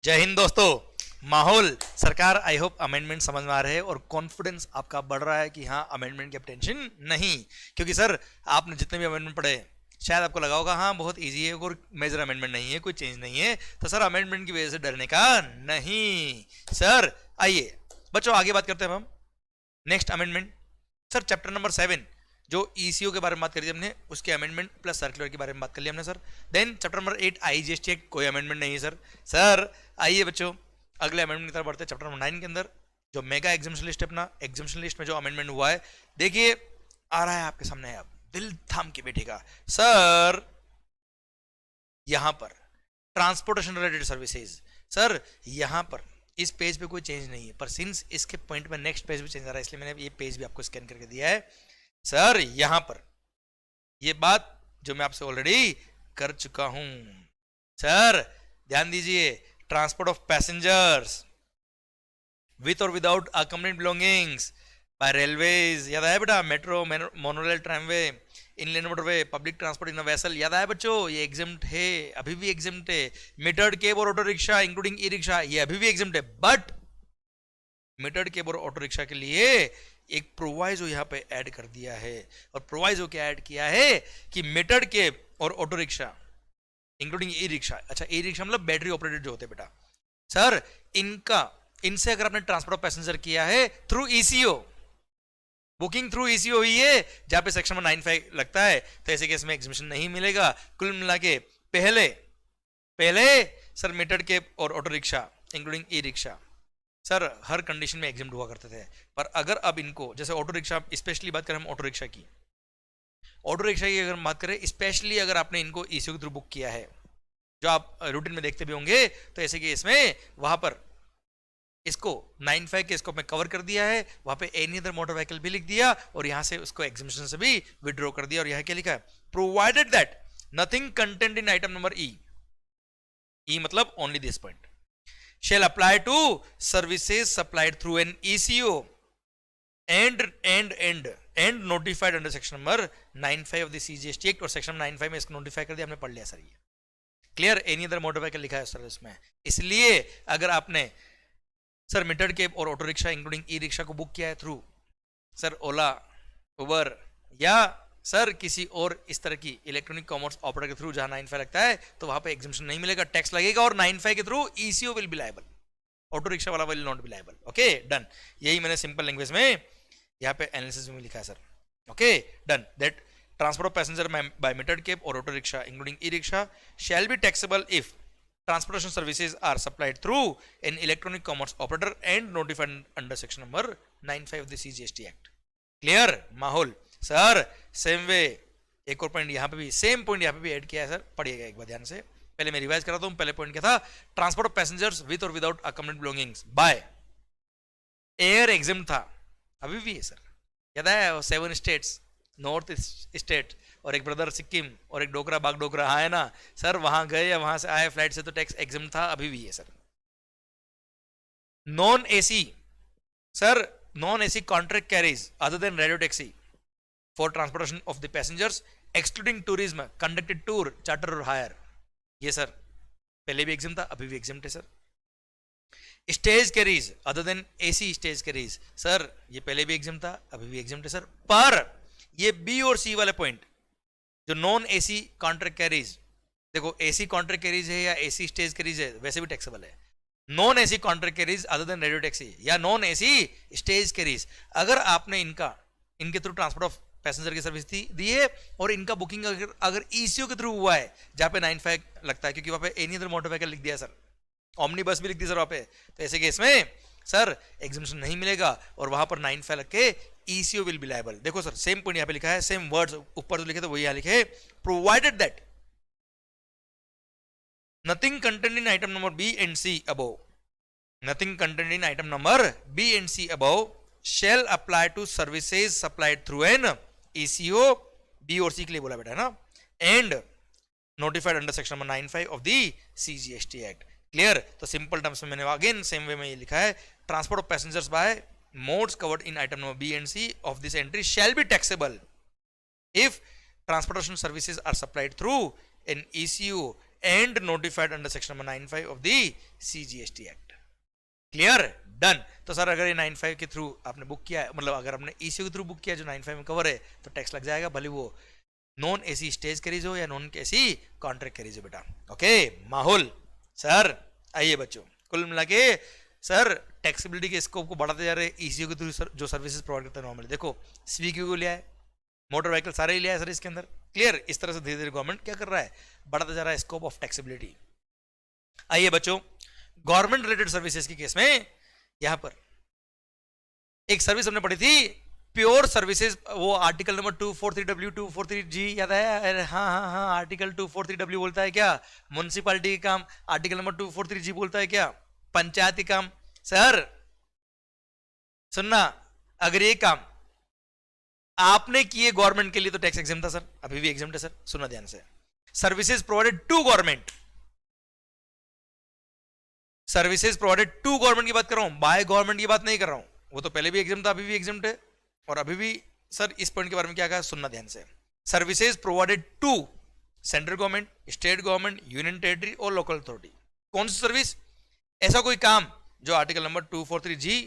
जय हिंद दोस्तों। माहौल सरकार आई होप अमेंडमेंट समझ में आ रहे हैं और कॉन्फिडेंस आपका बढ़ रहा है कि हाँ अमेंडमेंट की अब टेंशन नहीं, क्योंकि सर आपने जितने भी अमेंडमेंट पढ़े शायद आपको लगा होगा हाँ बहुत इजी है और मेजर अमेंडमेंट नहीं है, कोई चेंज नहीं है, तो सर अमेंडमेंट की वजह से डरने का नहीं। सर आइए बच्चों आगे बात करते हैं हम next amendment. Sir chapter number 7 जो ईसीओ के बारे में बात करी हमने, उसके अमेंडमेंट प्लस सर्कुलर के बारे में बात कर लिया हमने sir. Then chapter number 8 IGST act, कोई अमेंडमेंट नहीं है सर। सर आइए बच्चों अगले अमेंडमेंट की तरफ बढ़ते हैं। चैप्टर नंबर 9 के अंदर जो मेगा एग्जामिशन लिस्ट है, अपना एग्जामिशन लिस्ट में जो अमेंडमेंट हुआ है देखिए आ रहा है आपके सामने, अब दिल थाम के बैठेगा सर। यहां पर ट्रांसपोर्टेशन रिलेटेड सर्विसेज, सर यहां पर इस पेज पे कोई चेंज नहीं है, पर सिंस इसके पॉइंट में नेक्स्ट पेज भी चेंज आ रहा है इसलिए मैंने ये पेज भी आपको स्कैन करके दिया है। सर यहां पर ये बात जो मैं आपसे ऑलरेडी कर चुका हूं, सर ध्यान दीजिए, ट्रांसपोर्ट ऑफ पैसेंजर्स विथ और without accompanied belongings bye railways, याद आया बेटा, metro, monorail, tramway, inland motorway, public transport in vessel, याद आया बच्चों, ये एग्जाम्प्ट है, अभी भी एग्जाम्प्ट है। मीटर्ड केब और auto rickshaw including e rickshaw ये अभी भी एग्जाम्प्ट है, बट मीटर्ड केब और ऑटो रिक्शा के लिए एक प्रोवाइजो यहाँ पे ऐड कर दिया है। और प्रोवाइजो क्या ऐड किया है कि मीटर्ड केब और auto rickshaw including e rickshaw, अच्छा ई रिक्शा मतलब बैटरी ऑपरेटेड जो होते हैं बेटा, सर इनसे अगर आपने ट्रांसपोर्ट ऑफ पैसेंजर किया है through eco, booking through eco हुई है जहां पे सेक्शन 95 लगता है, तो ऐसे केस में एग्जामिशन नहीं मिलेगा। कुल मिला के पहले सर मीटर्ड केब और auto rickshaw including e rickshaw sir हर कंडीशन में एग्जाम्प्ट हुआ करते थे, पर अगर अब इनको जैसे ऑटो रिक्शा, स्पेशली बात करें हम ऑटो रिक्शा की अगर बात करें, स्पेशली अगर आपने इनको ईसीओ के थ्रू बुक किया है जो आप रूटीन में देखते भी होंगे, तो ऐसे केस में वहां पर इसको 95 के स्कोप में कवर कर दिया है, वहां पे एनी अदर मोटर व्हीकल भी लिख दिया और यहां से उसको एग्जामिशन से भी विड्रॉ कर दिया। और यहां क्या लिखा है, provided that nothing content in item number E मतलब only this point shall apply to services supplied through an ECO and notified under section number 95 of the CGST Act, और सेक्शन 95 में इसको नोटिफाई कर दिया, हमने पढ़ लिया सर। ये clear, any other motor vehicle लिखा है सर इसमें, इसलिए अगर आपने सर मीटर्ड केब और auto rickshaw including e rickshaw को बुक किया है थ्रू सर ओला, उबर या सर किसी और इस तरह की इलेक्ट्रॉनिक कॉमर्स ऑपरेटर के थ्रू जहां 95 लगता है, तो वहां पे एग्जामिशन नहीं मिलेगा, टैक्स लगेगा और 95 के through ECO will be liable, auto rickshaw वाला will not be liable. Okay done, यही मैंने सिंपल लैंग्वेज में यहाँ पे एनालिसिस में लिखा है sir. Okay done, that transport of passenger by metered cab और auto rickshaw including e rickshaw shall be taxable if transportation services are supplied through an electronic commerce operator and notified under section number 95 of the CGST Act। Clear माहौल sir, same way एक और point यहाँ पे भी, same point यहाँ पे भी add किया है सर, पढ़िएगा एक बार ध्यान से। पहले मैं रिवाइज कराता हूँ, पहले पॉइंट क्या था, ट्रांसपोर्ट ऑफ पैसेंजर्स विद और without accompanied belongings by air exempt था, अभी भी है सर, याद है 7 स्टेट्स, नॉर्थ स्टेट और एक ब्रदर सिक्किम और एक डोकरा बाग डोकरा, हाँ है ना सर, वहां गए या वहां से आए फ्लाइट से तो टैक्स एग्जाम्प्ट था, अभी भी है sir. Non AC sir, non AC contract carries other than radio taxi for transportation of the passengers excluding tourism conducted tour charter और हायर, ये सर पहले भी एग्जाम्प्ट था, अभी भी एग्जाम्प्ट है sir. Stage carries other than AC stage carries, sir ये पहले भी एग्जाम्प्ट था, अभी भी एग्जाम्प्ट है सर। पर ये बी और सी वाले पॉइंट जो नॉन एसी कॉन्ट्रैक्ट कैरीज, देखो एसी कॉन्ट्रैक्ट कैरीज है या एसी स्टेज कैरीज है वैसे भी टैक्सेबल है। Non AC contract carries other than radio taxi या नॉन एसी स्टेज कैरीज, अगर आपने इनके थ्रू ट्रांसपोर्ट ऑफ पैसेंजर की सर्विस दी है और इनका बुकिंग अगर ईसीओ के थ्रू हुआ है जहां पे 95 लगता है, क्योंकि वहां पे एनी अदर मोटर व्हीकल लिख दिया सर, ओमनी बस भी लिख दी सर वहां पे, तो ऐसे केस में सर एग्जामिशन नहीं मिलेगा और वहां पर 95 लग के ईसीओ विल बी लायबल। देखो सर सेम पॉइंट यहाँ पे लिखा है, सेम वर्ड्स ऊपर जो लिखे थे वही यहाँ लिखे, provided that nothing content in item number B and C above, nothing content in item number B and C above shall apply to services supplied through an ECO, B और C के लिए बोला बेटा है ना, and notified under section number 95 of the CGST Act। Clear, तो simple terms में मैंने अगेन सेम वे में ये लिखा है, transport of passengers by modes covered in item number B and C of this entry shall be taxable if transportation services are supplied through an ECU and notified under section number 95 of the CGST Act. Clear, done. तो sir अगर ये 95 के through आपने book किया है, मतलब अगर आपने ECU के थ्रू बुक किया जो 95 में कवर है, तो टैक्स लग जाएगा, भले वो नॉन एसी स्टेज कैरीज हो या नॉन एसी कॉन्ट्रैक्ट कैरीज हो बेटा। ओके माहौल सर, आइए बच्चों, कुल मिला के सर टैक्सेबिलिटी के स्कोप को बढ़ाते जा रहे ECU के थ्रू जो सर्विसेज प्रोवाइड करते हैं नॉर्मली। देखो SVQ को लिया है, मोटर व्हीकल सारे ही लिया है सर इसके अंदर। क्लियर, इस तरह से धीरे धीरे गवर्नमेंट क्या कर रहा है, बढ़ाता जा रहा है स्कोप ऑफ टैक्सेबिलिटी। आइए बच्चों, गवर्नमेंट रिलेटेड सर्विसेज के केस में यहां पर एक सर्विस हमने पढ़ी थी, प्योर सर्विसेज, वो आर्टिकल नंबर 243W 243G याद है? अरे हाँ हाँ हाँ, आर्टिकल 243W बोलता है क्या म्युनिसिपैलिटी के काम, आर्टिकल नंबर 243G बोलता है क्या पंचायती काम। सर सुनना, अगर ये काम आपने किए गवर्नमेंट के लिए तो टैक्स एग्जेम्प्ट था सर, अभी भी एग्जेम्प्ट है सर, सुनना ध्यान से। Services provided to government, services provided to government की बात कर रहा हूं, बाय गवर्नमेंट की बात नहीं कर रहा हूं। वो तो पहले भी एग्जेम्प्ट था, अभी भी एग्जेम्प्ट है। और अभी भी सर इस पॉइंट के बारे में क्या कहा, सुनना ध्यान से। Services provided to central government, state government, union territory और लोकल अथॉरिटी। कौन सी सर्विस? ऐसा कोई काम जो आर्टिकल नंबर 243G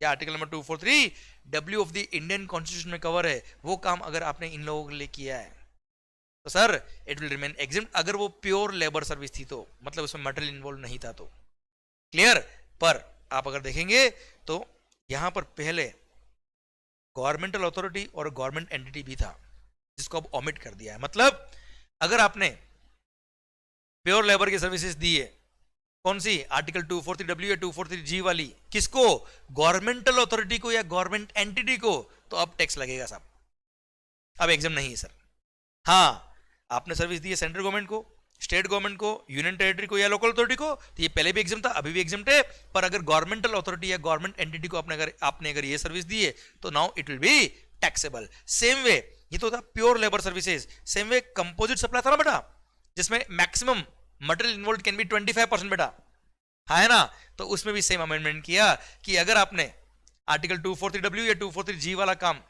या article number 243W of the Indian constitution में कवर है, वो काम अगर आपने इन लोगों के लिए किया है तो sir it will remain exempt. अगर वो प्योर लेबर सर्विस थी तो, मतलब उसमें मटेरियल इन्वॉल्व नहीं था तो। क्लियर, पर आप अगर देखेंगे तो यहां पर पहले गवर्नमेंटल अथॉरिटी और गवर्नमेंट एंटिटी भी था, जिसको अब ओमिट कर दिया है। मतलब अगर आपने प्योर लेबर की सर्विसेज दी है, कौन सी, आर्टिकल 243W या 243G वाली, किसको, गवर्नमेंटल अथॉरिटी को या गवर्नमेंट एंटिटी को, तो अब टैक्स लगेगा साहब, अब एग्जाम नहीं है सर। हाँ, आपने सर्विस दी है सेंट्रल गवर्नमेंट को, स्टेट गवर्नमेंट को, यूनियन टेरिटरी को या लोकल अथॉरिटी को, तो ये पहले भी एग्जाम था, अभी भी एग्जाम है। पर अगर गवर्नमेंटल अथॉरिटी या गवर्नमेंट एंटिटी को आपने अगर ये सर्विस दी है तो now it will be taxable. Same way ये तो था pure labour services, same way composite supply था ना बेटा, जिसमें maximum material involve can be 25% बेटा, है ना। तो उसमें भी सेम अमेंडमेंट किया कि अगर आपने आर्टिकल 243W या 243G वाला काम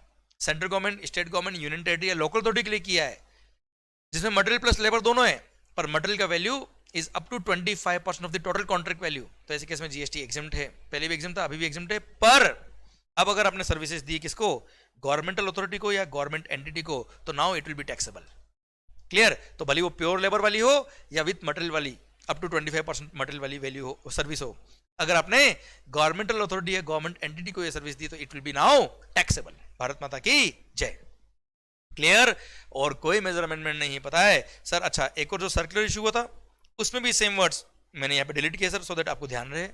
central government, state government, union territory या लोकल अथॉरिटी के लिए किया है, जिसमें मटेरियल प्लस लेबर दोनों है, पर मटेरियल का value is up to 25% of the total contract value, तो ऐसे केस में जीएसटी एग्जेम्प्ट है। पहले भी एग्जेम्प्ट था, अभी भी एग्जेम्प्ट है। पर अब अगर आपने सर्विसेज दी किसको, गवर्नमेंटल अथॉरिटी को या गवर्नमेंट एंटिटी को, तो now it will be taxable. Clear, तो भले वो प्योर लेबर वाली हो या विथ मटेरियल वाली, अप टू 25% मटेरियल वाली वैल्यू हो, सर्विस हो, अगर आपने गवर्नमेंटल अथॉरिटी या गवर्नमेंट एंटिटी को ये सर्विस दी तो it will be now taxable. Bharat माता की जय। क्लियर, और कोई मेजर अमेंडमेंट नहीं है, पता है सर। अच्छा, एक और जो सर्कुलर इशू हुआ था उसमें भी सेम वर्ड्स मैंने यहाँ पे डिलीट किया सर, सो दैट आपको ध्यान रहे।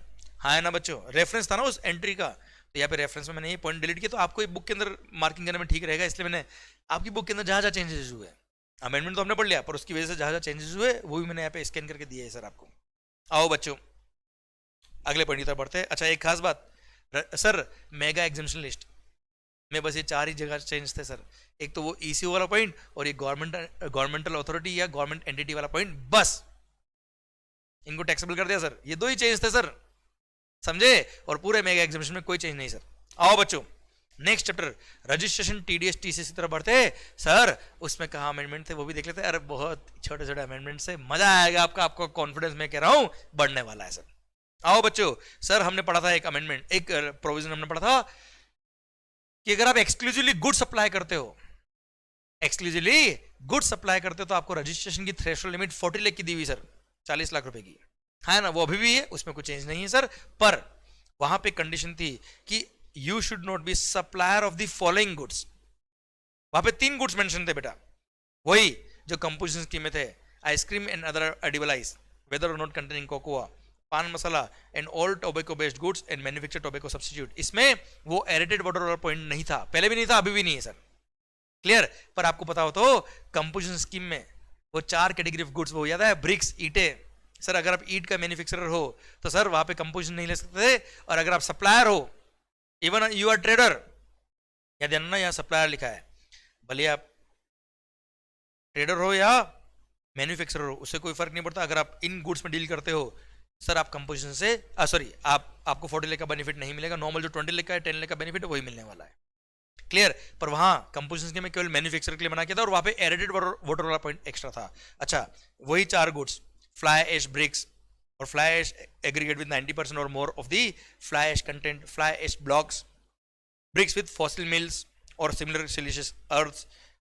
हाँ है ना बच्चों, रेफरेंस था ना उस एंट्री का, तो यहाँ पे रेफरेंस में मैंने ये पॉइंट डिलीट किया, तो आपको बुक के अंदर मार्किंग करने में ठीक रहेगा, इसलिए मैंने आपकी बुक के अंदर जहाँ जहाँ चेंजेस हुए, अमेंडमेंट तो हमने पढ़ लिया, पर उसकी वजह से जहाँ जहाँ चेंजेस हुए वो भी मैंने यहाँ पे स्कैन करके दिया है सर आपको। आओ बच्चों अगले पॉइंट की तरफ बढ़ते हैं। अच्छा, एक खास बात सर, मेगा एग्जामिनेशन लिस्ट में बस ये 4 ही जगह चेंज थे सर, एक तो वो ECU वाला पॉइंट और ये गवर्नमेंटल अथॉरिटी या गवर्नमेंट एंटिटी वाला पॉइंट, बस इनको टैक्सेबल कर दिया सर। ये 2 ही चेंज थे सर, समझे, और पूरे मेगा एग्जामिनेशन में कोई चेंज नहीं सर। आओ बच्चों next chapter registration TDS TCS की तरफ बढ़ते हैं सर। उसमें कहा अमेंडमेंट थे वो भी देख लेते हैं। अरे बहुत छोटे छोटे अमेंडमेंट से मजा आएगा आपको कॉन्फिडेंस में कह रहा हूं बढ़ने वाला है सर। आओ बच्चों, सर हमने पढ़ा था एक अमेंडमेंट, एक प्रोविजन हमने पढ़ा था कि अगर आप एक्सक्लूसिवली गुड सप्लाई करते हो, एक्सक्लूसिवली गुड सप्लाई करते हो, तो आपको रजिस्ट्रेशन की थ्रेशोल्ड लिमिट 40 लाख की दी हुई सर, 40 लाख रुपए की, है ना। वो अभी भी है, उसमें कोई चेंज नहीं है सर। पर वहां पे कंडीशन थी कि you should not B supplier of the following goods. वहां पे 3 गुड्स मेंशन थे बेटा, वही जो कंपोजिशन स्कीम में थे, ice cream and other edible ices whether or not containing cocoa, pan masala and all tobacco based goods and manufactured tobacco substitute. इसमें वो एरेटेड वाटर वाला पॉइंट नहीं था, पहले भी नहीं था, अभी भी नहीं है सर। क्लियर, पर आपको पता हो तो कंपोजिशन स्कीम में वो 4 कैटेगरी ऑफ गुड्स, वो याद है, ब्रिक्स, ईंटें। सर अगर आप ईंट का मैन्युफैक्चरर हो तो सर वहां पे कंपोजिशन नहीं ले सकते थे, और अगर आप सप्लायर हो, इवन यू आर ट्रेडर, या ध्यान ना यहाँ सप्लायर लिखा है, भले आप ट्रेडर हो या मैन्युफैक्चरर हो, उससे कोई फर्क नहीं पड़ता। अगर आप इन गुड्स में डील करते हो सर, आप कंपोजिशन से सॉरी आपको 40 लाख का बेनिफिट नहीं मिलेगा, नॉर्मल जो 20 लाख का है, 10 लाख का बेनिफिट है, वही मिलने वाला है। क्लियर, पर वहां कंपोजिशन के में केवल मैन्युफैक्चर के लिए बना किया था, और वहां पे एरेटेड वाटर वाला पॉइंट एक्स्ट्रा था। अच्छा, वही 4 goods fly ash bricks or fly ash aggregate with 90% or more of the fly ash content, fly ash blocks, bricks with fossil mills or similar siliceous earths,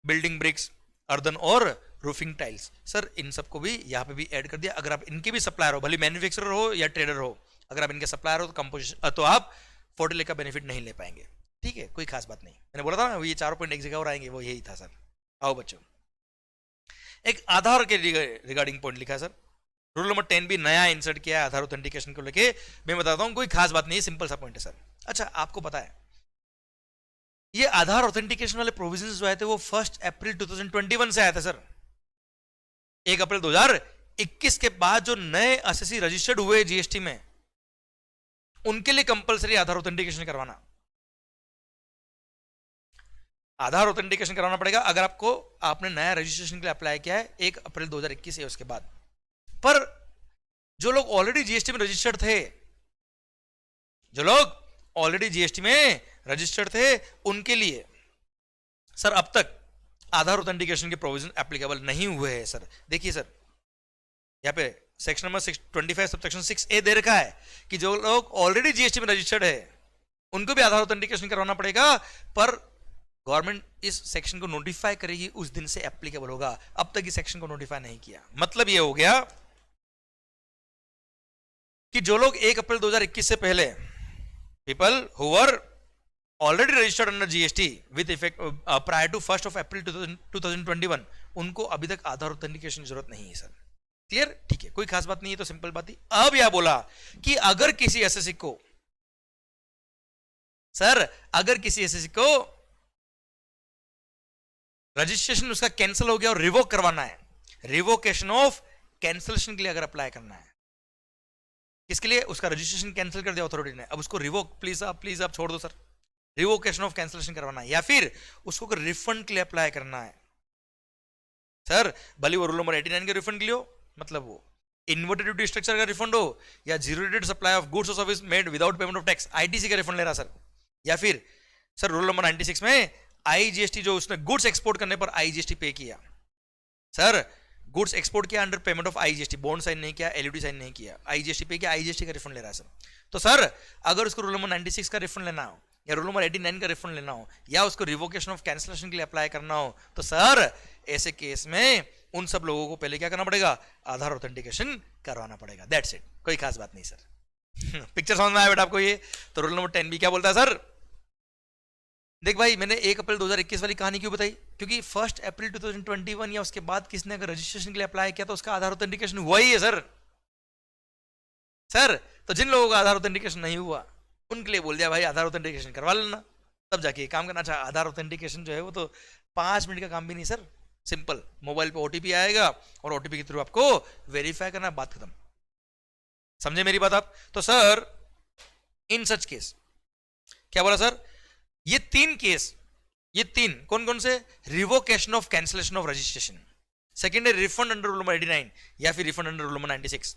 building bricks, earthen और roofing tiles. Sir इन सबको भी यहाँ पे भी add कर दिया. अगर आप इनके भी सप्लायर हो, भले मैन्युफैक्चरर हो या ट्रेडर हो, अगर आप इनके सप्लायर हो तो कंपोजिशन तो आप फोर्टिले का बेनिफिट नहीं ले पाएंगे. ठीक है, कोई खास बात नहीं. मैंने बोला था ना ये चारों पॉइंट एक जगह और आएंगे, वो यही था सर. आओ बच्चों, एक आधार के रिगार्डिंग पॉइंट लिखा है सर. रूल नंबर 10 भी नया इंसर्ट किया है आधार ऑथेंटिकेशन को लेके. मैं बताता हूँ, कोई खास बात नहीं है, सिंपल सा पॉइंट है सर. अच्छा, आपको पता है ये आधार ऑथेंटिकेशन वाले प्रोविजंस जो आए थे वो 1 अप्रैल 2021 से आया था सर. 1 अप्रैल 2021 के बाद जो नए एसएससी रजिस्टर्ड हुए जीएसटी में, उनके लिए कंपलसरी आधार ऑथेंटिकेशन करवाना. आधार ऑथेंटिकेशन करवाना पड़ेगा अगर आपने नया रजिस्ट्रेशन के लिए अप्लाई किया है 1 अप्रैल 2021 है उसके बाद. पर जो लोग ऑलरेडी जीएसटी में रजिस्टर्ड थे, जो लोग ऑलरेडी जीएसटी में रजिस्टर्ड थे, उनके लिए सर अब तक आधार ऑथेंटिकेशन के प्रोविजन एप्लीकेबल नहीं हुए हैं सर. देखिए सर, यहाँ पे सेक्शन नंबर 25 सबसेक्शन 6A दे रखा है कि जो लोग ऑलरेडी जीएसटी में रजिस्टर्ड है उनको भी आधार ऑथेंटिकेशन करवाना पड़ेगा, पर गवर्नमेंट इस सेक्शन को नोटिफाई करेगी उस दिन से एप्लीकेबल होगा. अब तक इस सेक्शन को नोटिफाई नहीं किया. मतलब ये हो गया कि जो लोग 1 अप्रैल 2021 से पहले, people who were already registered under GST with effect prior to 1 April 2021, उनको अभी तक आधार ऑथेंटिकेशन की जरूरत नहीं है सर. क्लियर? ठीक है, कोई खास बात नहीं है, तो सिंपल बात ही. अब यह बोला कि अगर किसी एसएससी को, सर अगर किसी एसएससी को रजिस्ट्रेशन उसका कैंसिल हो गया और रिवोक करवाना है, रिवोकेशन ऑफ कैंसिलेशन के लिए अगर अप्लाई करना है, किसके लिए? उसका रजिस्ट्रेशन कैंसिल कर दिया अथॉरिटी ने, अब उसको रिवोक प्लीज आप छोड़ दो सर, रिवोकेशन ऑफ कैंसिलेशन करवाना है, या फिर उसको रिफंड के लिए अप्लाई करना है. सर भले वो रूल नंबर 89 के रिफंड के लिए हो, मतलब वो इन्वर्टेड ड्यूटी स्ट्रक्चर का रिफंड हो, या zero rated supply of goods और service made without payment of tax, ITC का रिफंड ले रहा सर, या फिर सर रूल नंबर 96 में आईजीएसटी जो उसने गुड्स एक्सपोर्ट करने पर आईजीएसटी पे किया, सर गुड्स एक्सपोर्ट किया under payment of IGST, bond sign नहीं किया, एलयूडी साइन नहीं किया, आईजीएसटी पे किया, आईजीएसटी का रिफंड ले रहा है सर. तो सर अगर उसको रूल नंबर 96 का रिफंड लेना हो, या रूल नंबर 89 का रिफंड लेना हो, या उसको रिवोकेशन ऑफ कैंसिलेशन के लिए अप्लाई करना हो, तो सर ऐसे केस में उन सब लोगों को पहले क्या करना पड़ेगा? आधार ऑथेंटिकेशन करवाना पड़ेगा. दैट्स इट, कोई खास बात नहीं सर. पिक्चर समझ में आया बेटा आपको? ये तो रूल नंबर 10 भी क्या बोलता है सर? देख भाई, मैंने 1 अप्रैल 2021 वाली कहानी क्यों बताई? क्योंकि 1 अप्रैल 2021 या उसके बाद किसने अगर रजिस्ट्रेशन के लिए अप्लाई किया तो उसका आधार ऑथेंटिकेशन हुआ ही है सर. सर तो जिन लोगों का आधार ऑथेंटिकेशन नहीं हुआ उनके लिए बोल दिया भाई आधार ऑथेंटिकेशन करवा लेना, तब जाके ये काम करना. अच्छा, आधार ऑथेंटिकेशन जो है वो तो 5 मिनट का काम भी नहीं सर. सिंपल, मोबाइल पे ओटीपी आएगा और ओटीपी के थ्रू आपको वेरीफाई करना, बात खत्म. समझे मेरी बात आप? तो सर इन सच केस क्या बोला सर? ये 3 केस, ये 3 कौन कौन से? Revocation of cancellation of registration, second है रिफंड अंडर रूल नंबर 89, या फिर रिफंड अंडर रूल नंबर 96.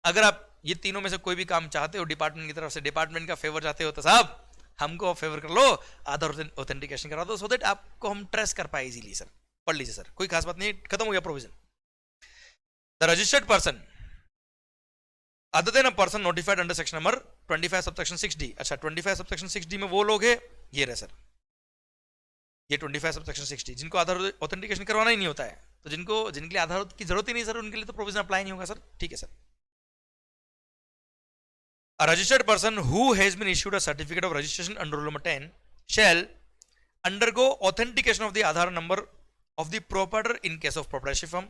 अगर आप ये तीनों में से कोई भी काम चाहते हो, डिपार्टमेंट की तरफ से डिपार्टमेंट का फेवर चाहते हो, तो साहब हमको फेवर कर लो, आधार ऑथेंटिकेशन करा दो, सो दैट आपको हम ट्रेस कर पाए इजीली. सर पढ़ लीजिए सर, कोई खास बात नहीं, खत्म हो गया provision. The registered person other than a person notified under section number 25 subsection 6D. अच्छा, 25 सबसेक्शन 6D में वो लोग हैं, ये रहे सर, ये 25 सबसेक्शन 6D, जिनको आधार ऑथेंटिकेशन करवाना ही नहीं होता है, तो जिनके लिए आधार की जरूरत ही नहीं सर, उनके लिए तो प्रोविजन अप्लाई नहीं होगा सर. ठीक है sir. A registered person who has been issued a certificate of registration under rule number 10 shall undergo authentication of the Aadhaar number of the proprietor in case of proprietorship firm,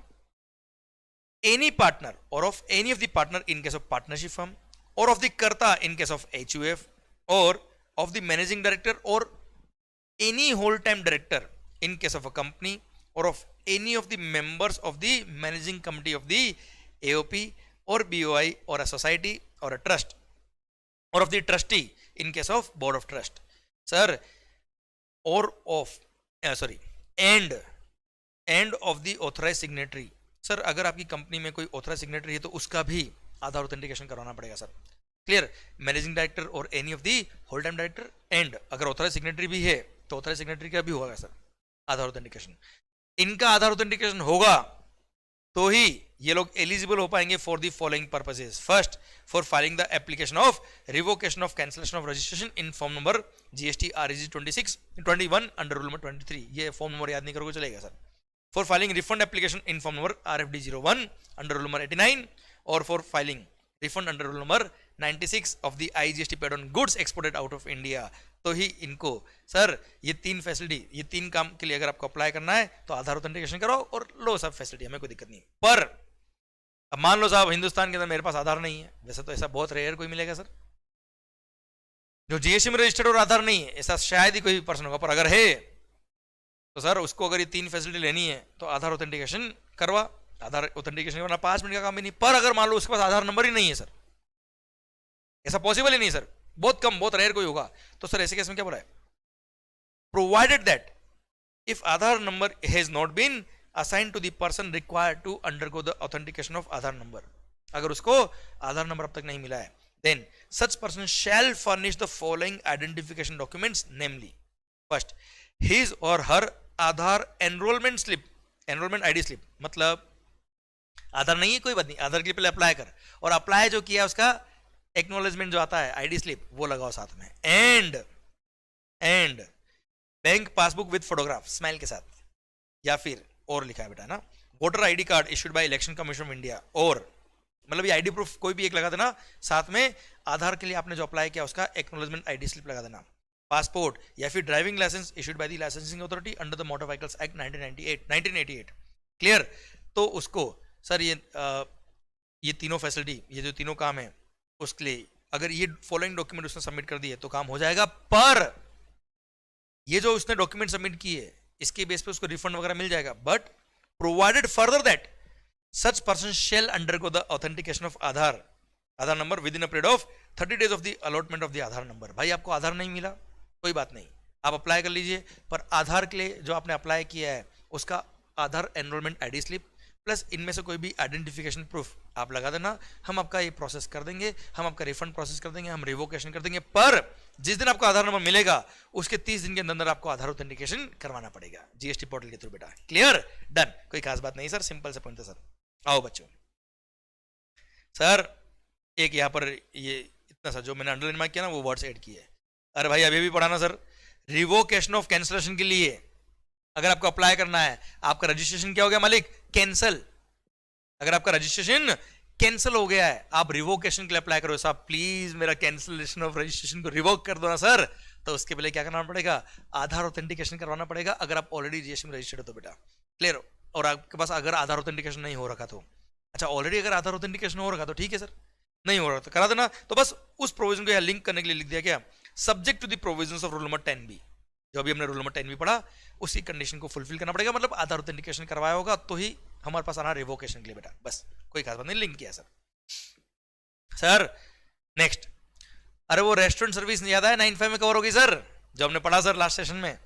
any partner or of any of the partner in case of partnership firm, or of the Karta in case of HUF, or of the managing director or any whole-time director in case of a company, or of any of the members of the managing committee of the AOP or BOI or a society or a trust, or of the trustee in case of board of trust. Sir, or of and of the authorized signatory. Sir अगर आपकी company में कोई authorise signatory है तो उसका भी आधार authentication करवाना पड़ेगा सर. क्लियर? मैनेजिंग डायरेक्टर और any of the whole time director, and अगर ऑथराइज सिग्नेटरी भी है तो ऑथराइज सिग्नेटरी का भी होगा सर आधार ऑथेंटिकेशन. इनका आधार ऑथेंटिकेशन होगा तो ही ये लोग एलिजिबल हो पाएंगे for the following purposes. First, for filing the application of revocation of cancellation of registration in form number GST REG 21 under rule number 23. ये फॉर्म नंबर याद नहीं करोगे चलेगा sir. For filing refund application in form number RFD 01 under rule number 89, और for filing refund under rule number 96 of the IGST paid on goods exported out of India. तो ही इनको sir ये तीन facility, ये तीन काम के लिए अगर आपको अप्लाई करना है तो आधार ऑथेंटिकेशन करो और लो सब फैसिलिटी, हमें कोई दिक्कत नहीं. पर अब मान लो साहब हिंदुस्तान के अंदर मेरे पास आधार नहीं है, वैसे तो ऐसा बहुत रेयर कोई मिलेगा सर जो GST में रजिस्टर्ड और आधार नहीं है, ऐसा शायद ही कोई पर्सन होगा. पर अगर है तो सर उसको अगर ये तीन फैसिलिटी लेनी है तो आधार ऑथेंटिकेशन करवा. आधार ऑथेंटिकेशन करना 5 मिनट का काम भी नहीं. पर अगर मान लो उसके पास आधार नंबर ही नहीं है सर, ऐसा पॉसिबल ही नहीं सर, बहुत कम, बहुत रेयर कोई होगा, तो सर ऐसे केस में क्या बोला है, provided that if Aadhaar number has not been assigned to the person required to undergo the authentication of Aadhaar number. अगर उसको आधार नंबर अब तक नहीं मिला है, then such person shall furnish the following identification documents, namely first his or her Aadhaar enrolment slip, enrolment ID slip. मतलब आधार नहीं है कोई बात नहीं, आधार के लिए पहले अप्लाई कर, और अप्लाई जो किया उसका एक्नॉलेजमेंट जो आता है ID स्लिप वो लगाओ साथ में. And bank passbook with photograph smile के साथ, या फिर और लिखा है बेटा ना, voter ID card issued by election commission of India, और मतलब ये ID प्रूफ कोई भी एक लगा देना. साथ में आधार के लिए आपने जो अप्लाई किया उसका एक्नॉलेजमेंट ID स्लिप लगा देना. पासपोर्ट या फिर driving licence issued by the licensing authority under the motor vehicles act 1988. Clear. तो उसको सर ये तीनों फैसिलिटी, ये जो तीनों काम है उसके लिए अगर ये फॉलोइंग डॉक्यूमेंट उसने सबमिट कर दिए तो काम हो जाएगा. पर ये जो उसने डॉक्यूमेंट सबमिट किए इसके बेस पे उसको रिफंड वगैरह मिल जाएगा. But provided further that such person shall undergo the authentication of Aadhaar number with in a period of 30 days of the allotment of the Aadhaar number. भाई आपको आधार नहीं मिला कोई बात नहीं, आप अप्लाई कर लीजिए, पर आधार के लिए जो आपने अप्लाई किया है उसका आधार एनरोलमेंट ID स्लिप प्लस इनमें से कोई भी आइडेंटिफिकेशन प्रूफ आप लगा देना. हम आपका ये प्रोसेस कर देंगे, हम आपका रिफंड प्रोसेस कर देंगे, हम रिवोकेशन कर देंगे. पर जिस दिन आपको आधार नंबर मिलेगा उसके 30 दिन के अंदर आपको आधार ऑथेंटिकेशन करवाना पड़ेगा GST पोर्टल के थ्रू बेटा. क्लियर, डन, कोई खास बात नहीं सर, सिंपल से पॉइंट है सर. आओ बच्चों, सर एक यहाँ पर ये इतना सा जो मैंने अंडरलाइन मार्क किया ना वो वर्ड्स ऐड किए. अरे भाई अभी भी पढ़ाना सर, रिवोकेशन ऑफ कैंसिलेशन के लिए अगर आपको अप्लाई करना है, आपका रजिस्ट्रेशन क्या हो गया मालिक, कैंसल. अगर आपका रजिस्ट्रेशन कैंसिल हो गया है, आप रिवोकेशन के लिए अप्लाई करो, साहब प्लीज मेरा कैंसिलेशन ऑफ रजिस्ट्रेशन को रिवोक कर दो ना सर, तो उसके पहले क्या करना पड़ेगा, आधार ऑथेंटिकेशन करवाना पड़ेगा. अगर आप ऑलरेडी GST में रजिस्टर्ड हो तो बेटा. क्लियर. और आपके पास अगर आधार ऑथेंटिकेशन नहीं हो रखा तो, अच्छा ऑलरेडी अगर आधार ऑथेंटिकेशन हो रखा तो ठीक है सर, नहीं हो रहा तो करा देना. तो बस उस प्रोविजन को यहाँ लिंक करने के लिए लिख दिया क्या, subject to the provisions of rule number 10B. जो अभी हमने रूल नंबर 10B पढ़ा उसी कंडीशन को फुलफिल करना पड़ेगा. मतलब आधार ऑथेंटिकेशन करवाया होगा तो ही हमारे पास आना रिवोकेशन के लिए बेटा. बस कोई खास बात नहीं, लिंक किया सर. सर नेक्स्ट, अरे वो रेस्टोरेंट सर्विस याद है 95 में कवर होगी सर, जो हमने पढ़ा सर लास्ट सेशन में.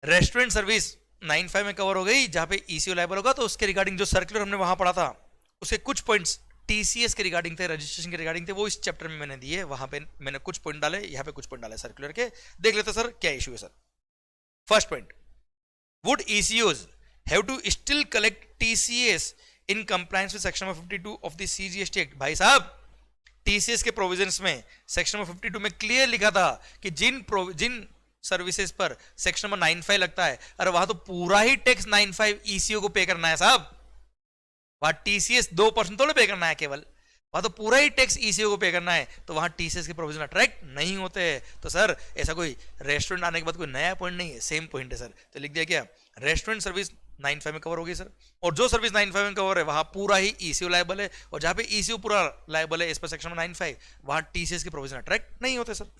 रेस्टोरेंट सर्विस 95 में कवर हो गई, जहां पे ECO लायबल होगा. तो उसके रिगार्डिंग जो सर्कुलर हमने वहां पढ़ा था उसके कुछ पॉइंट्स TCS के रिगार्डिंग थे, रजिस्ट्रेशन के रिगार्डिंग थे, वो इस चैप्टर में मैंने दिए. वहां पे मैंने कुछ पॉइंट डाले, यहाँ पे कुछ पॉइंट डाले सर्कुलर के. देख लेते सर क्या इशू है sir. First point, would ECOs have to still collect TCS in compliance with section number 52 of the CGST act. भाई साहब TCS के प्रोविजंस में सेक्शन नंबर 52 में क्लियर लिखा था कि जिन सर्विसेज पर सेक्शन नंबर 95 लगता है, अरे वहां तो पूरा ही टैक्स 95 ECO को पे करना है साहब. वहां TCS 2% थोड़ा पे करना है केवल, वहां तो पूरा ही टैक्स ECO को पे करना है. तो वहां TCS के प्रोविजन अट्रैक्ट नहीं होते. तो सर ऐसा कोई रेस्टोरेंट आने के बाद कोई नया पॉइंट नहीं है, सेम पॉइंट है सर. तो लिख दिया क्या, रेस्टोरेंट सर्विस 95 में कवर होगी सर, और जो सर्विस 95 में कवर है वहां पूरा ही ECO लायबल है, और जहां पे ECO पूरा लायबल है इस पर सेक्शन 95 वहां TCS के प्रोविजन अट्रैक्ट नहीं होते सर.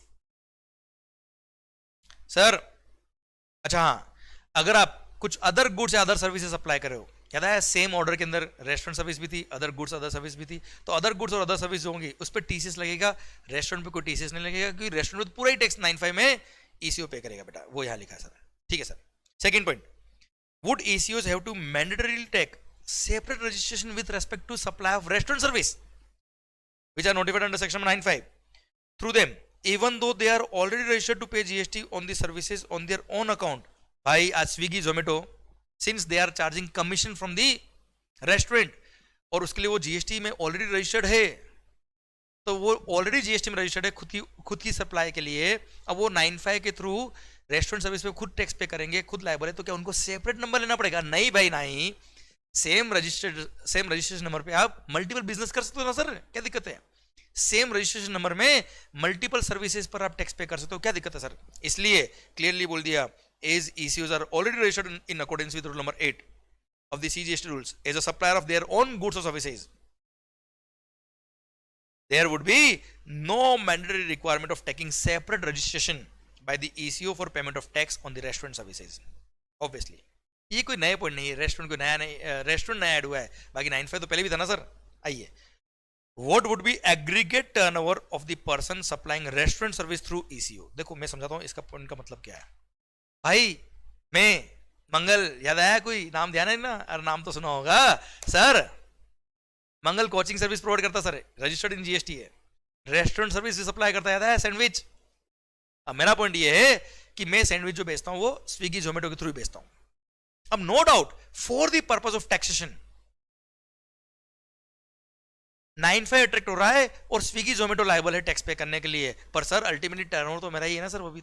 सर अच्छा हाँ, अगर आप कुछ अदर गुड्स या अदर सर्विसेज अप्लाई करे हो, याद है सेम ऑर्डर के अंदर रेस्टोरेंट सर्विस भी थी, अदर गुड्स अदर सर्विस भी थी, तो अदर गुड्स और अदर सर्विस जो होंगी उस पर TCS लगेगा, रेस्टोरेंट पे कोई TCS नहीं लगेगा, क्योंकि रेस्टोरेंट पे पूरा ही टैक्स 95 में ECO पे करेगा बेटा. वो यहाँ लिखा है सर. ठीक है sir. Second point, would ECOs have to mandatorily take separate registration with respect to supply of restaurant service which are notified under section 95 through them even though they are already registered to pay GST on the services on their own account. भाई आज Swiggy Zomato since they are charging commission from the restaurant, और उसके लिए वो GST में already registered है, तो वो ऑलरेडी जीएसटी में रजिस्टर्ड है खुद की सप्लाई के लिए। अब वो 95 के थ्रू रेस्टोरेंट सर्विस पे खुद टैक्स पे करेंगे, खुद लायबल है, तो क्या उनको सेपरेट नंबर लेना पड़ेगा? नहीं भाई नहीं, सेम रजिस्ट्रेशन नंबर पे आप मल्टीपल बिजनेस कर सकते हो ना सर, क्या दिक्कत है? सेम रजिस्ट्रेशन नंबर में मल्टीपल सर्विसेज पर आप टैक्स पे कर सकते हो, क्या दिक्कत है सर? इसलिए क्लियरली बोल दिया, as ECOs are already registered in accordance with rule number 8 of the CGST rules as a supplier of their own goods or services, there would be no mandatory requirement of taking separate registration by the ECO for payment of tax on the restaurant services. Obviously, ये कोई नया point नहीं है, restaurant कोई नया नहीं, restaurant नया add हुआ है, बाकी 95 तो पहले भी था ना सर। आइए, what would be aggregate turnover of the person supplying restaurant service through ECO? देखो मैं समझाता हूँ इसका पॉइंट का मतलब क्या है। भाई मैं मंगल, याद आया कोई नाम? ध्यान है ना? अरे नाम तो सुना होगा सर। मंगल कोचिंग सर्विस प्रोवाइड करता सर, रजिस्टर्ड इन जीएसटी है। रेस्टोरेंट सर्विस भी सप्लाई करता, याद है? सैंडविच। अब मेरा पॉइंट ये है कि मैं सैंडविच जो बेचता हूं वो स्विगी जोमेटो के थ्रू बेचता हूं। अब no doubt for the purpose of taxation 95 attract हो रहा है और स्विगी जोमेटो लायबल है टैक्स पे करने के लिए, पर सर अल्टीमेटली टर्नओवर तो मेरा ही है ना सर, वो भी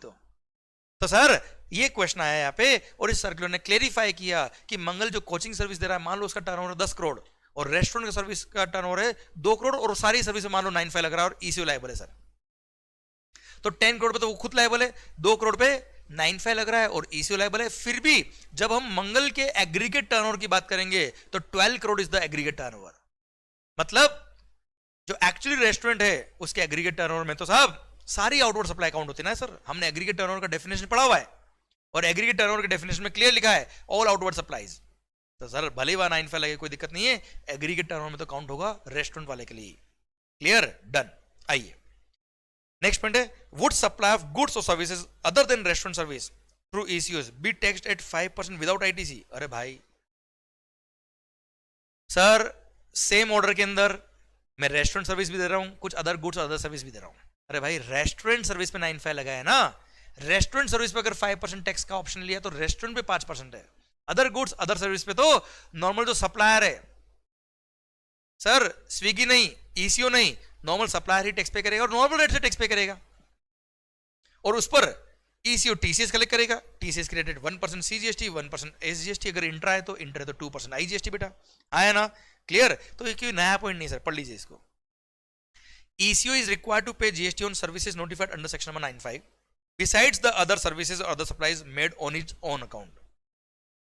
तो सर ये क्वेश्चन आया यहाँ पे, और इस सर्कुलर ने क्लेरिफाई किया कि मंगल जो कोचिंग सर्विस दे रहा है, मान लो उसका टर्नओवर 10 करोड़ और रेस्टोरेंट का सर्विस का टर्नओवर है 2 करोड़, और सारी सर्विस मान लो 95 लग रहा है और ईसीओ लायबल है सर, तो 10 करोड़ पे तो वो खुद लायबल है, 2 करोड़ पे 95 लग रहा है और ईसीओ लायबल है। फिर भी जब हम मंगल के एग्रीगेट टर्नओवर की बात करेंगे तो 12 crore is the aggregate turnover. मतलब जो एक्चुअली रेस्टोरेंट है उसके एग्रीगेट टर्नओवर में तो साहब सारी आउटवर्ड सप्लाई काउंट होती है ना सर। हमने एग्रीगेट टर्नओवर का डेफिनेशन पढ़ा हुआ है और एग्रीगेट टर्नओवर के डेफिनेशन में क्लियर लिखा है ऑल आउटवर्ड सप्लाईज। तो सर भले ही 95 लगे कोई दिक्कत नहीं है, एग्रीगेट टर्नओवर में तो काउंट होगा रेस्टोरेंट वाले के लिए। क्लियर? डन। आइए नेक्स्ट पॉइंट है, वुड सप्लाई ऑफ गुड्स और services other than restaurant service through ECOs be taxed at 5% without ITC? अरे भाई सर सेम ऑर्डर के अंदर मैं रेस्टोरेंट सर्विस भी दे रहा हूं, कुछ अदर गुड्स और अदर सर्विस भी दे रहा हूं। अरे भाई रेस्टोरेंट सर्विस पे 95 लगा है ना, रेस्टोरेंट सर्विस पे अगर 5% टैक्स का ऑप्शन लिया तो रेस्टोरेंट पे 5% है, अदर गुड्स अदर सर्विस पे तो नॉर्मल जो सप्लायर है सर, स्विगी नहीं, ईसीओ नहीं, नॉर्मल सप्लायर ही टैक्स पे करेगा और नॉर्मल रेट से टैक्स पे करेगा, और उस पर ईसीओ टीसीएस कलेक्ट करेगा, टीसीएस के रेटेड 1% सीजीएसटी, 1% एसजीएसटी, अगर इंट्रा है तो 2% आईजीएसटी। बेटा आया ना? क्लियर? तो ये कोई नया पॉइंट नहीं सर, पढ़ लीजिए इसको। ECO is required to pay GST on services notified under section number 95 besides the other services or other supplies made on its own account.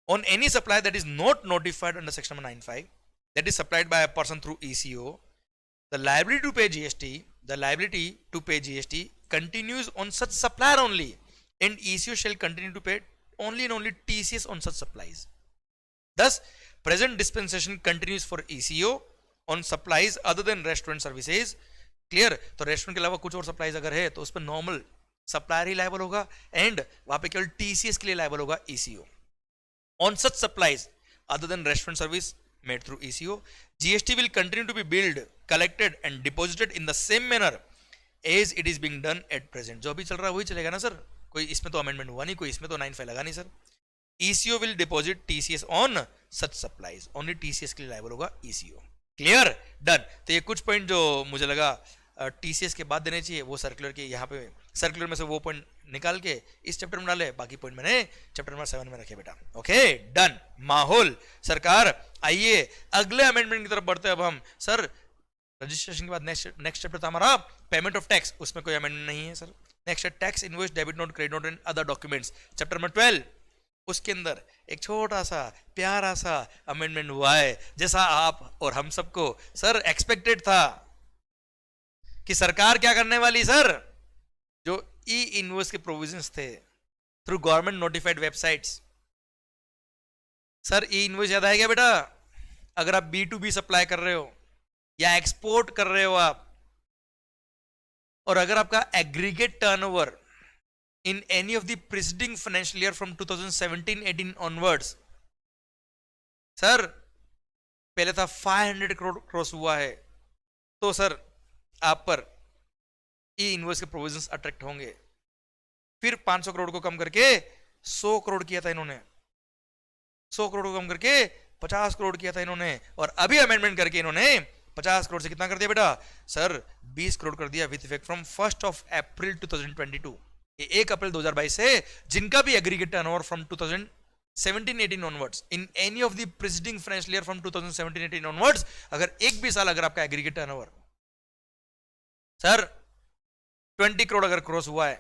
On any supply that is not notified under section number 95 that is supplied by a person through ECO, the liability to pay GST continues on such supplier only, and ECO shall continue to pay only and only TCS on such supplies. Thus, present dispensation continues for ECO on supplies other than restaurant services. Clear? तो restaurant के अलावा कुछ और supplies अगर है तो उस पर नॉर्मल सप्लायर ही लायबल होगा, एंड वहां पे केवल टीसीएस के लिए लायबल होगा ECO. On such supplies other than restaurant service made through ECO, GST will continue to be billed, collected and deposited in the same manner as it is being done at present. जो अभी चल रहा है वही चलेगा ना sir, कोई इसमें तो अमेंडमेंट हुआ नहीं, कोई इसमें तो 95 लगा नहीं sir. Eco will deposit TCS on such supplies, only TCS के लिए लायबल होगा ईसीओ। क्लियर? डन। तो ये कुछ पॉइंट जो मुझे लगा टीसीएस के बाद देने चाहिए, वो सर्कुलर के यहाँ पे सर्कुलर में से वो पॉइंट निकाल के इस चैप्टर में डाले, बाकी पॉइंट मैंने चैप्टर नंबर 7 में रखे बेटा। Okay done. माहौल सरकार, आइए अगले अमेंडमेंट की तरफ बढ़ते हैं अब हम। सर रजिस्ट्रेशन के बाद नेक्स्ट चैप्टर था हमारा पेमेंट ऑफ टैक्स, उसमें कोई अमेंडमेंट नहीं है सर। नेक्स्ट है tax invoice, debit note, credit note and other documents, chapter number 12। उसके अंदर एक छोटा सा प्यारा सा अमेंडमेंट हुआ है, जैसा आप और हम सबको सर एक्सपेक्टेड था कि सरकार क्या करने वाली सर, जो ई इनवॉइस के प्रोविजंस थे through government notified websites. Sir ई इनवॉइस याद है क्या बेटा? अगर आप B2B सप्लाई कर रहे हो या एक्सपोर्ट कर रहे हो आप, और अगर आपका aggregate turnover in any of the preceding financial year from 2017-18 onwards, sir पहले था 500 करोड़ क्रॉस हुआ है तो सर आप पर ई इनवॉइस के प्रोविजंस अट्रैक्ट होंगे। फिर 500 करोड़ को कम करके 100 करोड़ किया था इन्होंने, 100 करोड़ को कम करके 50 करोड़ किया था इन्होंने, और अभी अमेंडमेंट करके इन्होंने 50 करोड़ से कितना कर दिया बेटा सर 20 करोड़ कर दिया विथ इफेक्ट फ्रॉम 1 अप्रैल 2022। 1 अप्रैल 2022 से जिनका भी aggregate turnover from 2017-18 onwards in any of the preceding financial year from 2017-18 onwards, अगर एक भी साल अगर आपका एग्रीगेट टर्नओवर सर 20 करोड़ अगर क्रॉस हुआ है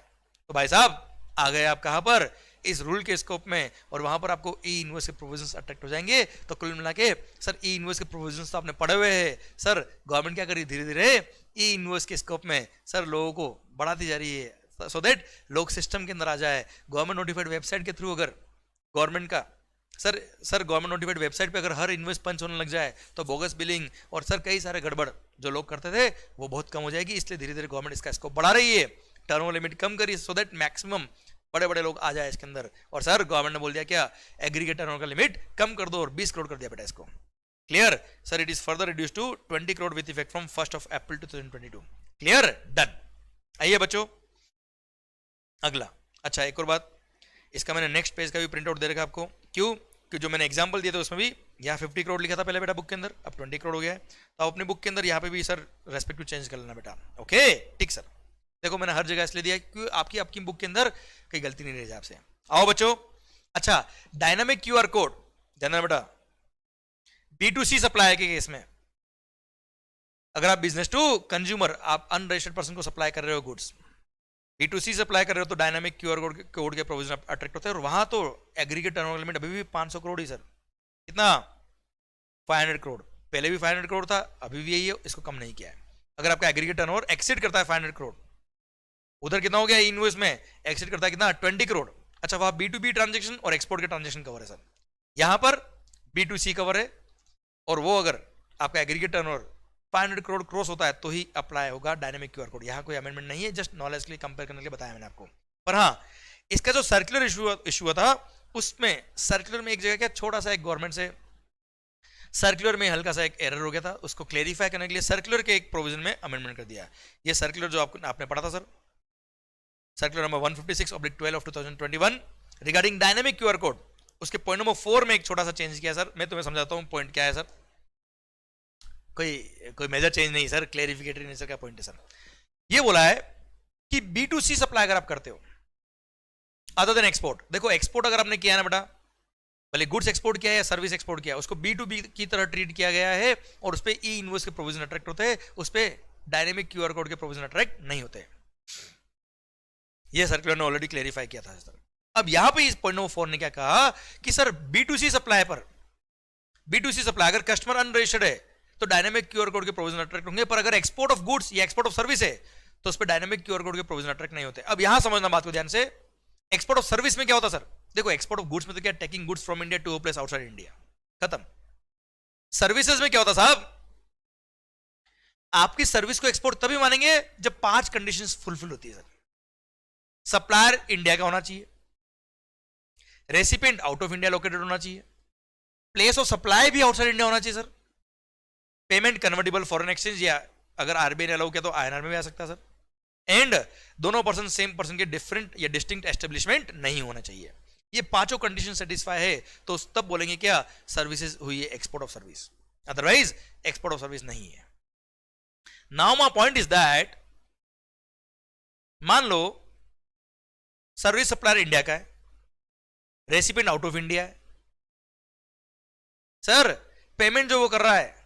तो भाई साहब आ गए आप कहां पर, इस रूल के स्कोप में, और वहां पर आपको ई इनवॉइस के प्रोविजंस अट्रैक्ट हो जाएंगे। तो कुल मिला के सर ई इनवॉइस के प्रोविजंस तो आपने पढ़े हुए हैं सर, गवर्नमेंट क्या करी धीरे धीरे ई इनवॉइस के स्कोप में सर लोगों को बढ़ाती जा रही है, सो दैट लोग सिस्टम के अंदर आ जाए। गवर्नमेंट नोटिफाइड वेबसाइट के थ्रू अगर गवर्नमेंट का सर गवर्नमेंट नोटिफाइड वेबसाइट पे अगर हर इनवॉइस पंच होने लग जाए तो बोगस बिलिंग और सर कई सारे गड़बड़ जो लोग करते थे वो बहुत कम हो जाएगी। इसलिए धीरे धीरे गवर्नमेंट इसका स्कोप बढ़ा रही है, टर्नओवर लिमिट कम करी, सो दैट मैक्सिमम बड़े बड़े लोग आ जाए इसके अंदर। और सर गवर्नमेंट ने बोल दिया क्या एग्रीगेट टर्नओवर का लिमिट कम कर दो और 20 करोड़ कर दिया बेटा इसको। Clear sir, it is further reduce to 20 crore with effect from 1 April 2022। Clear, done. आइए बच्चों अगला। अच्छा एक और बात, इसका मैंने नेक्स्ट पेज का भी प्रिंट आउट दे रखा आपको, क्यों कि जो मैंने एग्जांपल दिया था उसमें भी यहाँ 50 करोड़ लिखा था पहले बेटा बुक के अंदर, अब 20 करोड़ हो गया है, तो आप अपनी बुक के अंदर यहाँ पे भी सर रेस्पेक्टिव चेंज कर लेना बेटा। ओके ठीक सर, देखो मैंने हर जगह इसलिए दिया क्योंकि आपकी बुक के अंदर कोई गलती नहीं रह जाए आपसे। आओ बच्चों, अच्छा डायनामिक क्यूआर कोड जानना बेटा, B2C सप्लाई के केस में अगर आप बिजनेस टू कंज्यूमर, आप अनरजिस्टर्ड पर्सन को सप्लाई कर रहे हो गुड्स, B2C सप्लाई कर रहे हो तो डायनामिक क्यूआर कोड के प्रोविजन अट्रैक्ट होते हैं, और वहां तो एग्रीगेट टर्नओवर लिमिट अभी भी 500 करोड़ ही सर, कितना 500 करोड़, पहले भी 500 करोड़ था अभी भी यही है, इसको कम नहीं किया है। अगर आपका एग्रीगेट टर्नओवर एक्सीड करता है 500 करोड़, उधर कितना हो गया इनवॉइस में एक्सीड करता है कितना 20 करोड़, अच्छा वहां B2B ट्रांजेक्शन और एक्सपोर्ट के ट्रांजेक्शन कवर है सर, यहां पर B2C कवर है, और वो अगर आपका एग्रीगेट टर्नओवर 500 करोड़ क्रॉस होता है तो ही अप्लाई होगा डायनामिक क्यूआर कोड। यहां कोई अमेंडमेंट नहीं है, जस्ट नॉलेज के लिए कंपेयर करने के लिए बताया मैंने आपको। पर हाँ इसका जो सर्कुलर इशू हुआ था उसमें सर्कुलर में एक जगह क्या छोटा सा एक गवर्नमेंट से सर्कुलर में हल्का सा एक एरर हो गया था, उसको क्लेरिफाई करने के लिए सर्कुलर के एक प्रोविजन में अमेंडमेंट कर दिया। ये सर्कुलर जो आपने पढ़ा था sir, circular number 156/12/2021 regarding dynamic QR code, उसके पॉइंट नंबर 4 में एक छोटा सा चेंज किया सर, मैं तुम्हें समझाता हूं पॉइंट क्या है सर, कोई मेजर चेंज नहीं सर, क्लेरिफिकेटरी नेचर का पॉइंट है सर। ये बोला है कि B2C सप्लाई अगर आप करते हो अदर देन एक्सपोर्ट, देखो एक्सपोर्ट अगर आपने किया है ना बेटा, भले गुड्स एक्सपोर्ट किया है या सर्विस एक्सपोर्ट किया है, उसको B2B की तरह ट्रीट किया गया है, और उस पर ई इनवॉइस के प्रोविजन अट्रैक्ट होते हैं, उस पर डायनेमिक क्यूआर कोड के प्रोविजन अट्रैक्ट नहीं होते। यह सर्कुलर ने ऑलरेडी क्लेरिफाई किया था सर। अब यहां पे इस पॉइंट नंबर 4 ने क्या कहा कि सर B2C सप्लाई पर, B2C सप्लाई अगर कस्टमर अनरजिस्टर्ड है तो डायनामिक क्यूआर कोड के प्रोविजन अट्रैक्ट होंगे, पर अगर एक्सपोर्ट ऑफ गुड्स या एक्सपोर्ट ऑफ सर्विस है तो उस पर डायनामिक क्यूआर कोड के प्रोविजन अट्रैक्ट नहीं होते। अब यहां समझना बात को ध्यान से, एक्सपोर्ट ऑफ सर्विस में क्या होता सर, देखो एक्सपोर्ट ऑफ गुड्स में तो क्या taking goods from India to a place outside India, खत्म। सर्विसेज में क्या होता साहब, आपकी सर्विस को एक्सपोर्ट तभी मानेंगे जब 5 कंडीशंस फुलफिल होती है सर, सप्लायर इंडिया का होना चाहिए, recipient out of India located होना चाहिए, प्लेस ऑफ सप्लाई भी आउटसाइड इंडिया होना चाहिए sir, payment convertible foreign exchange या अगर आरबीआई ने अलाउ किया तो INR में भी आ सकता है सर, एंड दोनों पर्सन सेम पर्सन के डिफरेंट या डिस्टिंक्ट एस्टेब्लिशमेंट नहीं होना चाहिए। ये 5 कंडीशन सेटिस्फाई है तो तब बोलेंगे क्या सर्विसेज हुई है export of service, otherwise export of service नहीं है। Now my point is that, मान लो सर्विस सप्लायर इंडिया का है, रेसिपिएंट आउट ऑफ इंडिया है, सर पेमेंट जो वो कर रहा है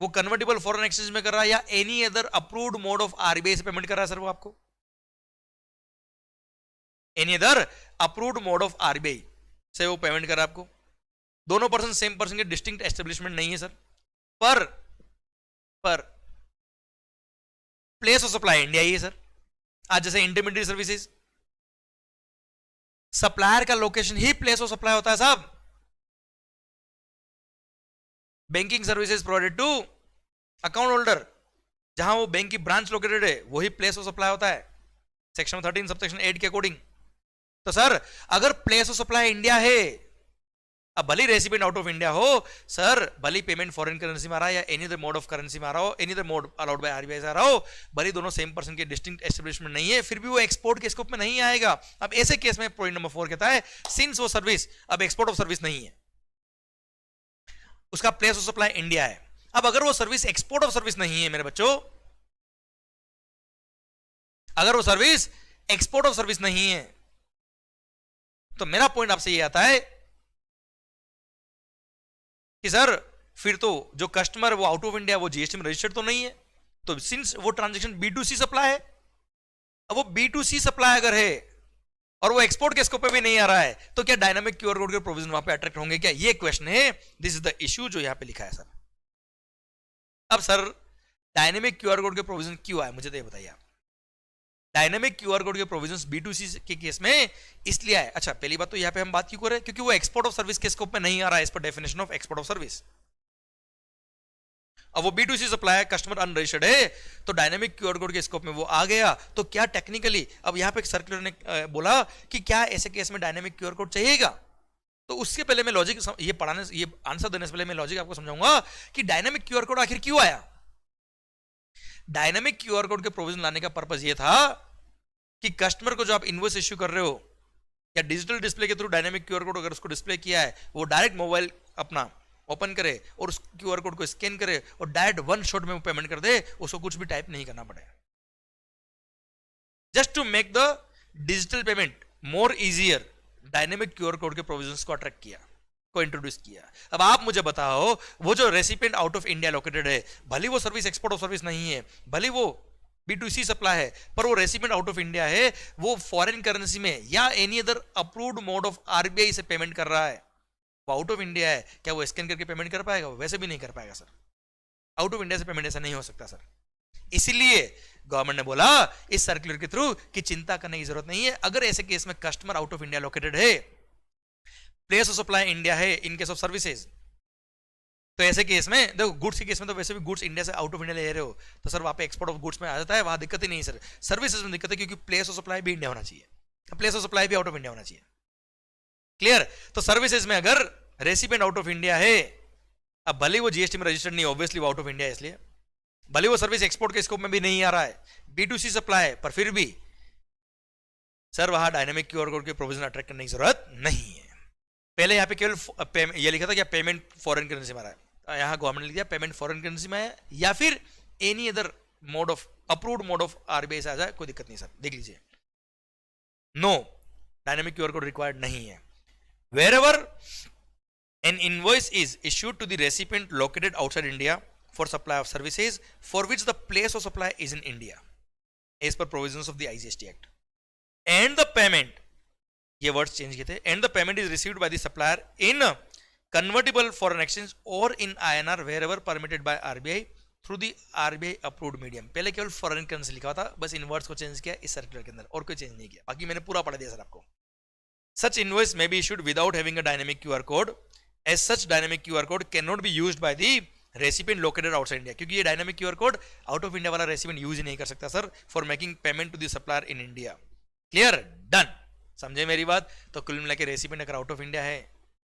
वो कन्वर्टेबल फॉरेन एक्सचेंज में कर रहा है या any other approved mode of RBI से पेमेंट कर रहा है सर, वो आपको any other approved mode of RBI से वो पेमेंट कर रहा है आपको, दोनों पर्सन सेम पर्सन के डिस्टिंक्ट एस्टेब्लिशमेंट नहीं है सर, पर प्लेस ऑफ सप्लाई इंडिया ही है सर। आज जैसे इंटरमीडिएट सर्विसेज सप्लायर का लोकेशन ही प्लेस ऑफ सप्लाई होता है साहब, banking services provided to account holder, जहां वो बैंक की ब्रांच लोकेटेड है वही प्लेस ऑफ सप्लाई होता है सेक्शन 13 सबसेक्शन 8 के अकॉर्डिंग। तो सर अगर प्लेस ऑफ सप्लाई इंडिया है, अब भले रेसिपिएंट आउट ऑफ इंडिया हो सर, भले पेमेंट फॉरेन करेंसी में आ रहा है या any other mode of currency में आ रहा हो, any other mode allowed by RBI से आ रहा हो, भले दोनों सेम पर्सन के डिस्टिंक्ट एस्टेब्लिशमेंट नहीं है, फिर भी वो एक्सपोर्ट के स्कोप में नहीं आएगा। अब ऐसे केस में पॉइंट नंबर 4 कहता है सिंस वो सर्विस अब एक्सपोर्ट ऑफ सर्विस नहीं है, उसका प्लेस ऑफ सप्लाई इंडिया है। अब अगर वो सर्विस एक्सपोर्ट ऑफ सर्विस नहीं है मेरे बच्चों, अगर वो सर्विस एक्सपोर्ट ऑफ सर्विस नहीं है, तो मेरा पॉइंट आपसे ये आता है कि सर फिर तो जो कस्टमर वो आउट ऑफ इंडिया, वो जीएसटी में रजिस्टर्ड तो नहीं है, तो सिंस वो ट्रांजेक्शन B2C सप्लाई है, अब वो B2C सप्लाई अगर है और वो एक्सपोर्ट के स्कोप पे भी नहीं आ रहा है, तो क्या डायनामिक क्यूआर कोड के प्रोविजन वहां पे अट्रैक्ट होंगे क्या? ये क्वेश्चन है। दिस इज द इश्यू जो यहां पे लिखा है सर। अब सर डायनेमिक क्यूआर कोड के प्रोविजन क्यों आए, मुझे तो ये बताइए आप। डायनेमिक क्यूआर कोड के प्रोविजंस B2C के केस में इसलिए आए। अच्छा, पहली बात तो यहां पे हम बात क्यों कर रहे हैं, क्योंकि वो एक्सपोर्ट ऑफ सर्विस के स्कोप में नहीं आ रहा है, इस पर definition of export of service. अब वो B2C सप्लाई है, कस्टमर अनरजिस्टर्ड है, तो डायनेमिक क्यूआर कोड के स्कोप में वो आ गया। तो क्या टेक्निकली अब यहां पे एक सर्कुलर ने बोला कि क्या ऐसे केस में डायनेमिक क्यूआर कोड चाहिएगा, तो उससे पहले मैं लॉजिक ये पढ़ाने, ये आंसर देने से पहले मैं लॉजिक आपको समझाऊंगा कि डायनेमिक क्यूआर कोड आखिर क्यों आया। डायनेमिक क्यूआर कोड के प्रोविजन लाने का पर्पस ये था कि कस्टमर को जो आप इनवॉइस इश्यू कर रहे हो या डिजिटल डिस्प्ले के थ्रू डायनेमिक क्यूआर कोड अगर उसको डिस्प्ले किया है, वो डायरेक्ट मोबाइल अपना ओपन करे और उस क्यूआर कोड को स्कैन करे और डायरेक्ट वन शॉट में वो पेमेंट कर दे, उसको कुछ भी टाइप नहीं करना पड़े। Just to make the digital payment more easier, dynamic QR code के प्रोविजंस को अट्रैक्ट किया, को इंट्रोड्यूस किया। अब आप मुझे बताओ, वो जो recipient out of India located है, भले वो सर्विस एक्सपोर्ट ऑफ सर्विस नहीं है, भले वो B2C सप्लाई है, पर वो रेसिपिएंट आउट ऑफ इंडिया है, वो फॉरेन करेंसी में या any other approved mode of RBI से पेमेंट कर रहा है, वो आउट ऑफ इंडिया है, क्या वो स्कैन करके पेमेंट कर पाएगा? वैसे भी नहीं कर पाएगा सर। आउट ऑफ इंडिया से पेमेंट ऐसा नहीं हो सकता सर। इसीलिए गवर्नमेंट ने बोला इस सर्कुलर के थ्रू कि चिंता करने की जरूरत नहीं है। अगर ऐसे केस में customer out of India located है, प्लेस ऑफ सप्लाई इंडिया है इन केस ऑफ सर्विसेज, तो ऐसे केस में देखो, गुड्स के केस में तो वैसे भी गुड्स इंडिया से आउट ऑफ इंडिया ले रहे हो, तो सर वहां पे एक्सपोर्ट ऑफ गुड्स में आ जाता है, वहां दिक्कत ही नहीं है सर। सर्विसेज में दिक्कत है, क्योंकि प्लेस ऑफ सप्लाई भी इंडिया होना चाहिए, प्लेस ऑफ सप्लाई भी आउट ऑफ इंडिया होना चाहिए। क्लियर? तो सर्विसेज में अगर रेसिपिएंट आउट ऑफ इंडिया है, अब भले वो जीएसटी में रजिस्टर्ड नहीं, ऑब्वियसली वो आउट ऑफ इंडिया है, इसलिए भले वो सर्विस एक्सपोर्ट के स्कोप में भी नहीं आ रहा है, B2C सप्लाई है, पर फिर भी सर वहां डायनेमिक क्यूआर कोड के प्रोविजन अट्रैक्ट करने की जरूरत नहीं है। पहले यहां पे केवल ये लिखा था कि पेमेंट फॉरेन करेंसी में आ रहा है, यहां गवर्नमेंट ने लिख दिया पेमेंट फॉरेन करेंसी में है या फिर any other mode of approved mode of RBI से आ जाए, कोई दिक्कत नहीं सर। देख लीजिए, no dynamic QR code required नहीं है। Wherever an invoice is issued to the recipient located outside India for supply of services for which the place of supply is in India, as per provisions of the IGST Act, and the payment, ये words change किए थे, and the payment is received by the supplier in convertible foreign exchange or in INR wherever permitted by RBI through the RBI approved medium। पहले केवल foreign currency लिखा था, बस इन words को change किया इस सर्कुलर के अंदर, और कोई चेंज नहीं किया, बाकी मैंने पूरा पढ़ा दिया सर आपको। Such invoice may be issued without having a dynamic QR code. As such, dynamic QR code cannot be used by the recipient located outside India, क्योंकि ये dynamic QR code out of India वाला recipient use ही नहीं कर सकता sir for making payment to the supplier in India। Clear? Done? समझे मेरी बात? तो कुल मिला के रेसिपिएंट अगर आउट ऑफ इंडिया है,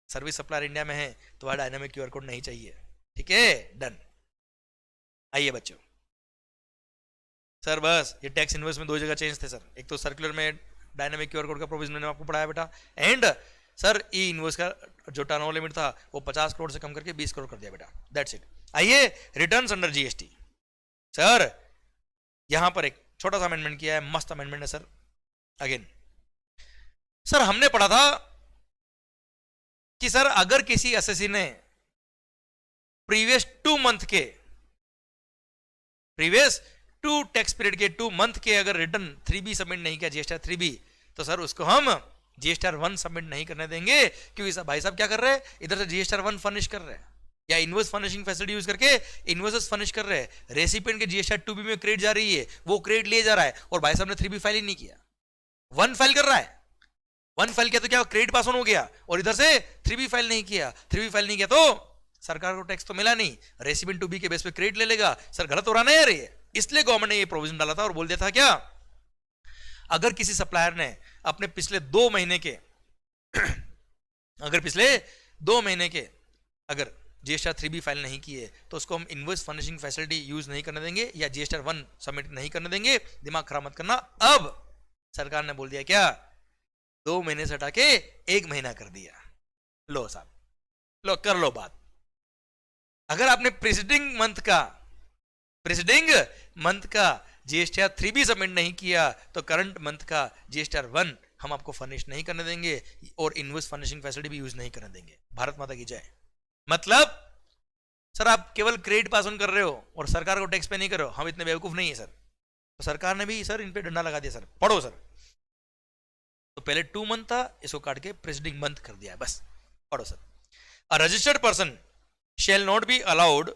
सर्विस सप्लायर इंडिया में है, तो वह डायनामिक क्यूआर कोड नहीं चाहिए। ठीक है? डन। आइए बच्चों, सर बस ये टैक्स इनवॉइस में दो जगह चेंज थे सर, एक तो सर्कुलर में डायनामिक क्यूआर कोड का प्रोविजन मैंने आपको पढ़ाया बेटा, एंड सर ई इनवॉइस का जो टर्नओवर लिमिट था वो 50 करोड़ से कम करके 20 करोड़ कर दिया बेटा, दैट्स इट। आइए रिटर्न्स अंडर जीएसटी, सर यहां पर एक छोटा सा अमेंडमेंट किया है, मस्त अमेंडमेंट है सर। अगेन सर हमने पढ़ा था कि सर अगर किसी एसएससी ने प्रीवियस 2 मंथ के, प्रीवियस 2 टैक्स पीरियड के 2 मंथ के अगर रिटर्न 3B सबमिट नहीं किया, GSTR 3B, तो सर उसको हम GSTR 1 सबमिट नहीं करने देंगे, क्योंकि सब भाई साहब क्या कर रहे हैं, इधर से GSTR 1 फर्निश कर रहे हैं या इनवॉइस फर्निशिंग फैसिलिटी यूज करके इनवॉइसेस फर्निश कर रहे हैं, रेसिपिएंट के GSTR 2B में क्रेडिट जा रही है, वो क्रेडिट ले जा रहा है, और भाई साहब ने 3B फाइल ही नहीं किया, 1 फाइल कर रहा है। 1 फाइल किया तो क्या क्रेडिट पास ऑन हो गया, और इधर से 3B फाइल नहीं किया, 3B फाइल नहीं किया तो सरकार को टैक्स तो मिला नहीं, रेसिपिएंट 2B के बेस पे क्रेडिट ले लेगा। सर गलत हो रहा ना यार ये, इसलिए गवर्नमेंट ने ये प्रोविजन डाला था और बोल दिया था क्या, अगर किसी सप्लायर ने अपने पिछले 2 महीने के अगर पिछले 2 महीने के अगर GSTR 3B फाइल नहीं किए, तो उसको हम इनवॉइस फर्निशिंग फैसिलिटी यूज नहीं करने देंगे या GSTR 1 सबमिट नहीं करने देंगे। दिमाग खराब मत करना। अब सरकार ने बोल दिया क्या, 2 महीने से हटा के 1 महीना कर दिया। लो साहब, लो कर लो बात। अगर आपने प्रेसिडिंग मंथ का जीएसटीआर 3 भी सबमिट नहीं किया तो करंट मंथ का जीएसटीआर 1 हम आपको फर्निश नहीं करने देंगे और इनवॉइस फर्निशिंग फैसिलिटी भी यूज नहीं करने देंगे। भारत माता की जय। मतलब सर आप केवल क्रेडिट पास ऑन कर रहे हो और सरकार को टैक्स पे नहीं कर रहे हो, हम इतने बेवकूफ नहीं है सर। तो सरकार ने भी सर इन पे डंडा लगा दिया सर, पढ़ो सर। तो पहले 2 मंथ था, इसको काट के प्रेसिडिंग मंथ कर दिया है, बस पढ़ो sir. A registered person shall not be allowed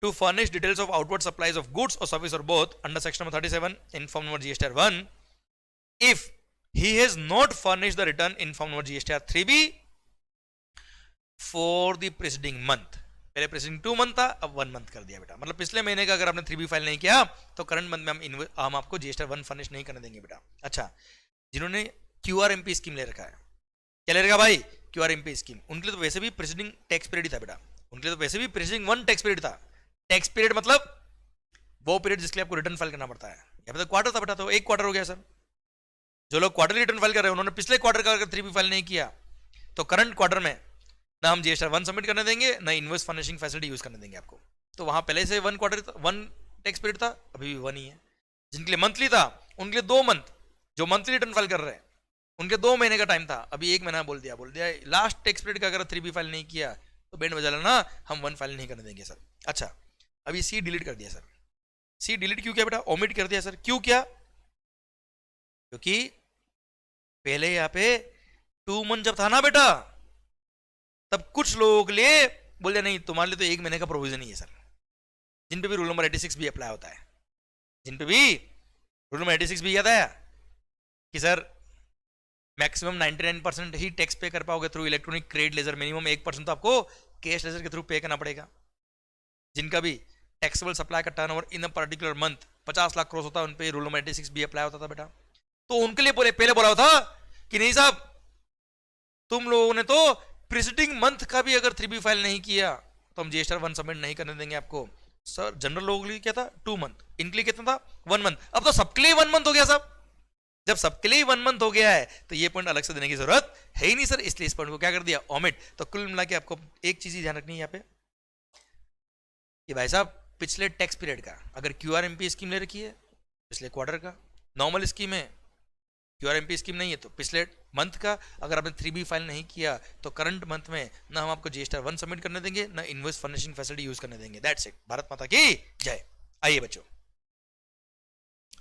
to furnish details of outward supplies of goods or service or both under section number 37 in form number GSTR 1 if he has not furnished the return in form number GSTR 3B for the preceding month। पहले presiding 2 month था, अब 1 month कर दिया बेटा। मतलब पिछले महीने का अगर आपने 3B फाइल नहीं किया तो करंट मंथ में हम आपको जीएसटीआर 1 फर्निश नहीं करने देंगे बेटा। अच्छा, जिन्होंने क्यूआरएमपी स्कीम ले रखा है, क्या ले रखा भाई? QRMP scheme. उनके लिए तो वैसे भी प्रेसिडिंग टैक्स पीरियड ही था बेटा, उनके लिए तो वैसे भी प्रेसिडिंग 1 टैक्स पीरियड था। टैक्स पीरियड मतलब वो पीरियड जिसके लिए आपको रिटर्न फाइल करना पड़ता है। यहाँ पे तो क्वार्टर था बेटा, तो 1 क्वार्टर हो गया सर। जो लोग क्वार्टरली रिटर्न फाइल कर रहे हैं उन्होंने पिछले क्वार्टर का अगर 3B फाइल नहीं किया तो करंट क्वार्टर में ना हम जीएसटीआर 1 सबमिट करने देंगे ना इनवॉइस फर्निशिंग फैसिलिटी यूज करने देंगे आपको। तो वहां पहले से 1 टैक्स पीरियड था, अभी भी 1 ही है। जिनके लिए मंथली था उनके लिए 2 मंथ, जो मंथली रिटर्न फाइल कर रहे हैं उनके 2 महीने का टाइम था, अभी 1 महीना बोल दिया। लास्ट टैक्स पीरियड का अगर 3B फाइल नहीं किया तो बैंड बजा लेना, हम 1 फाइल नहीं करने देंगे सर। अच्छा, अभी सी डिलीट कर दिया सर। सी डिलीट क्यों किया बेटा? ओमिट कर दिया सर। क्यों किया? क्योंकि पहले यहाँ पे 2 मंथ जब था ना बेटा, तब कुछ लोगों के लिए बोल दिया नहीं तुम्हारे लिए तो 1 महीने का प्रोविजन ही है सर। जिन पे भी रूल नंबर 86 भी अप्लाई होता है, जिन पे भी रूल नंबर 86 भी याद आया कि सर मैक्सिमम 99% ही टैक्स पे कर पाओगे through electronic credit ledger, minimum 1% तो आपको कैश लेजर के थ्रू पे करना पड़ेगा। जिनका भी टैक्सेबल सप्लाई का turnover in a particular month 50 lakh cross होता है, उन पे रूल नंबर 86 भी अप्लाई होता था बेटा। तो उनके लिए पहले बोला था कि नहीं साहब तुम लोगों ने तो प्रीसीडिंग मंथ का भी अगर 3B फाइल नहीं किया तो हम जीएसटीआर 1 सबमिट नहीं करने देंगे आपको। सर जनरल लोगों के लिए क्या था? 2 मंथ, इनके लिए कितना था? 1 मंथ। अब तो सबके लिए 1 मंथ हो गया साहब। जब सबके लिए 1 मंथ हो गया है तो ये पॉइंट अलग से देने की जरूरत है ही नहीं सर, इसलिए इस पॉइंट को क्या कर दिया? ओमिट। तो कुल मिला के आपको एक चीज ही ध्यान रखनी है यहाँ पे कि भाई साहब पिछले टैक्स पीरियड का अगर क्यूआरएमपी स्कीम ले रखी है, पिछले क्वार्टर का नॉर्मल स्कीम है, क्यूआरएमपी स्कीम नहीं है तो पिछले मंथ का अगर आपने 3B फाइल नहीं किया तो करंट मंथ में ना हम आपको जीएसटीआर 1 सबमिट करने देंगे ना इनवॉइस फर्निशिंग फैसिलिटी यूज करने देंगे। That's it. भारत माता की जय। आइए बच्चों,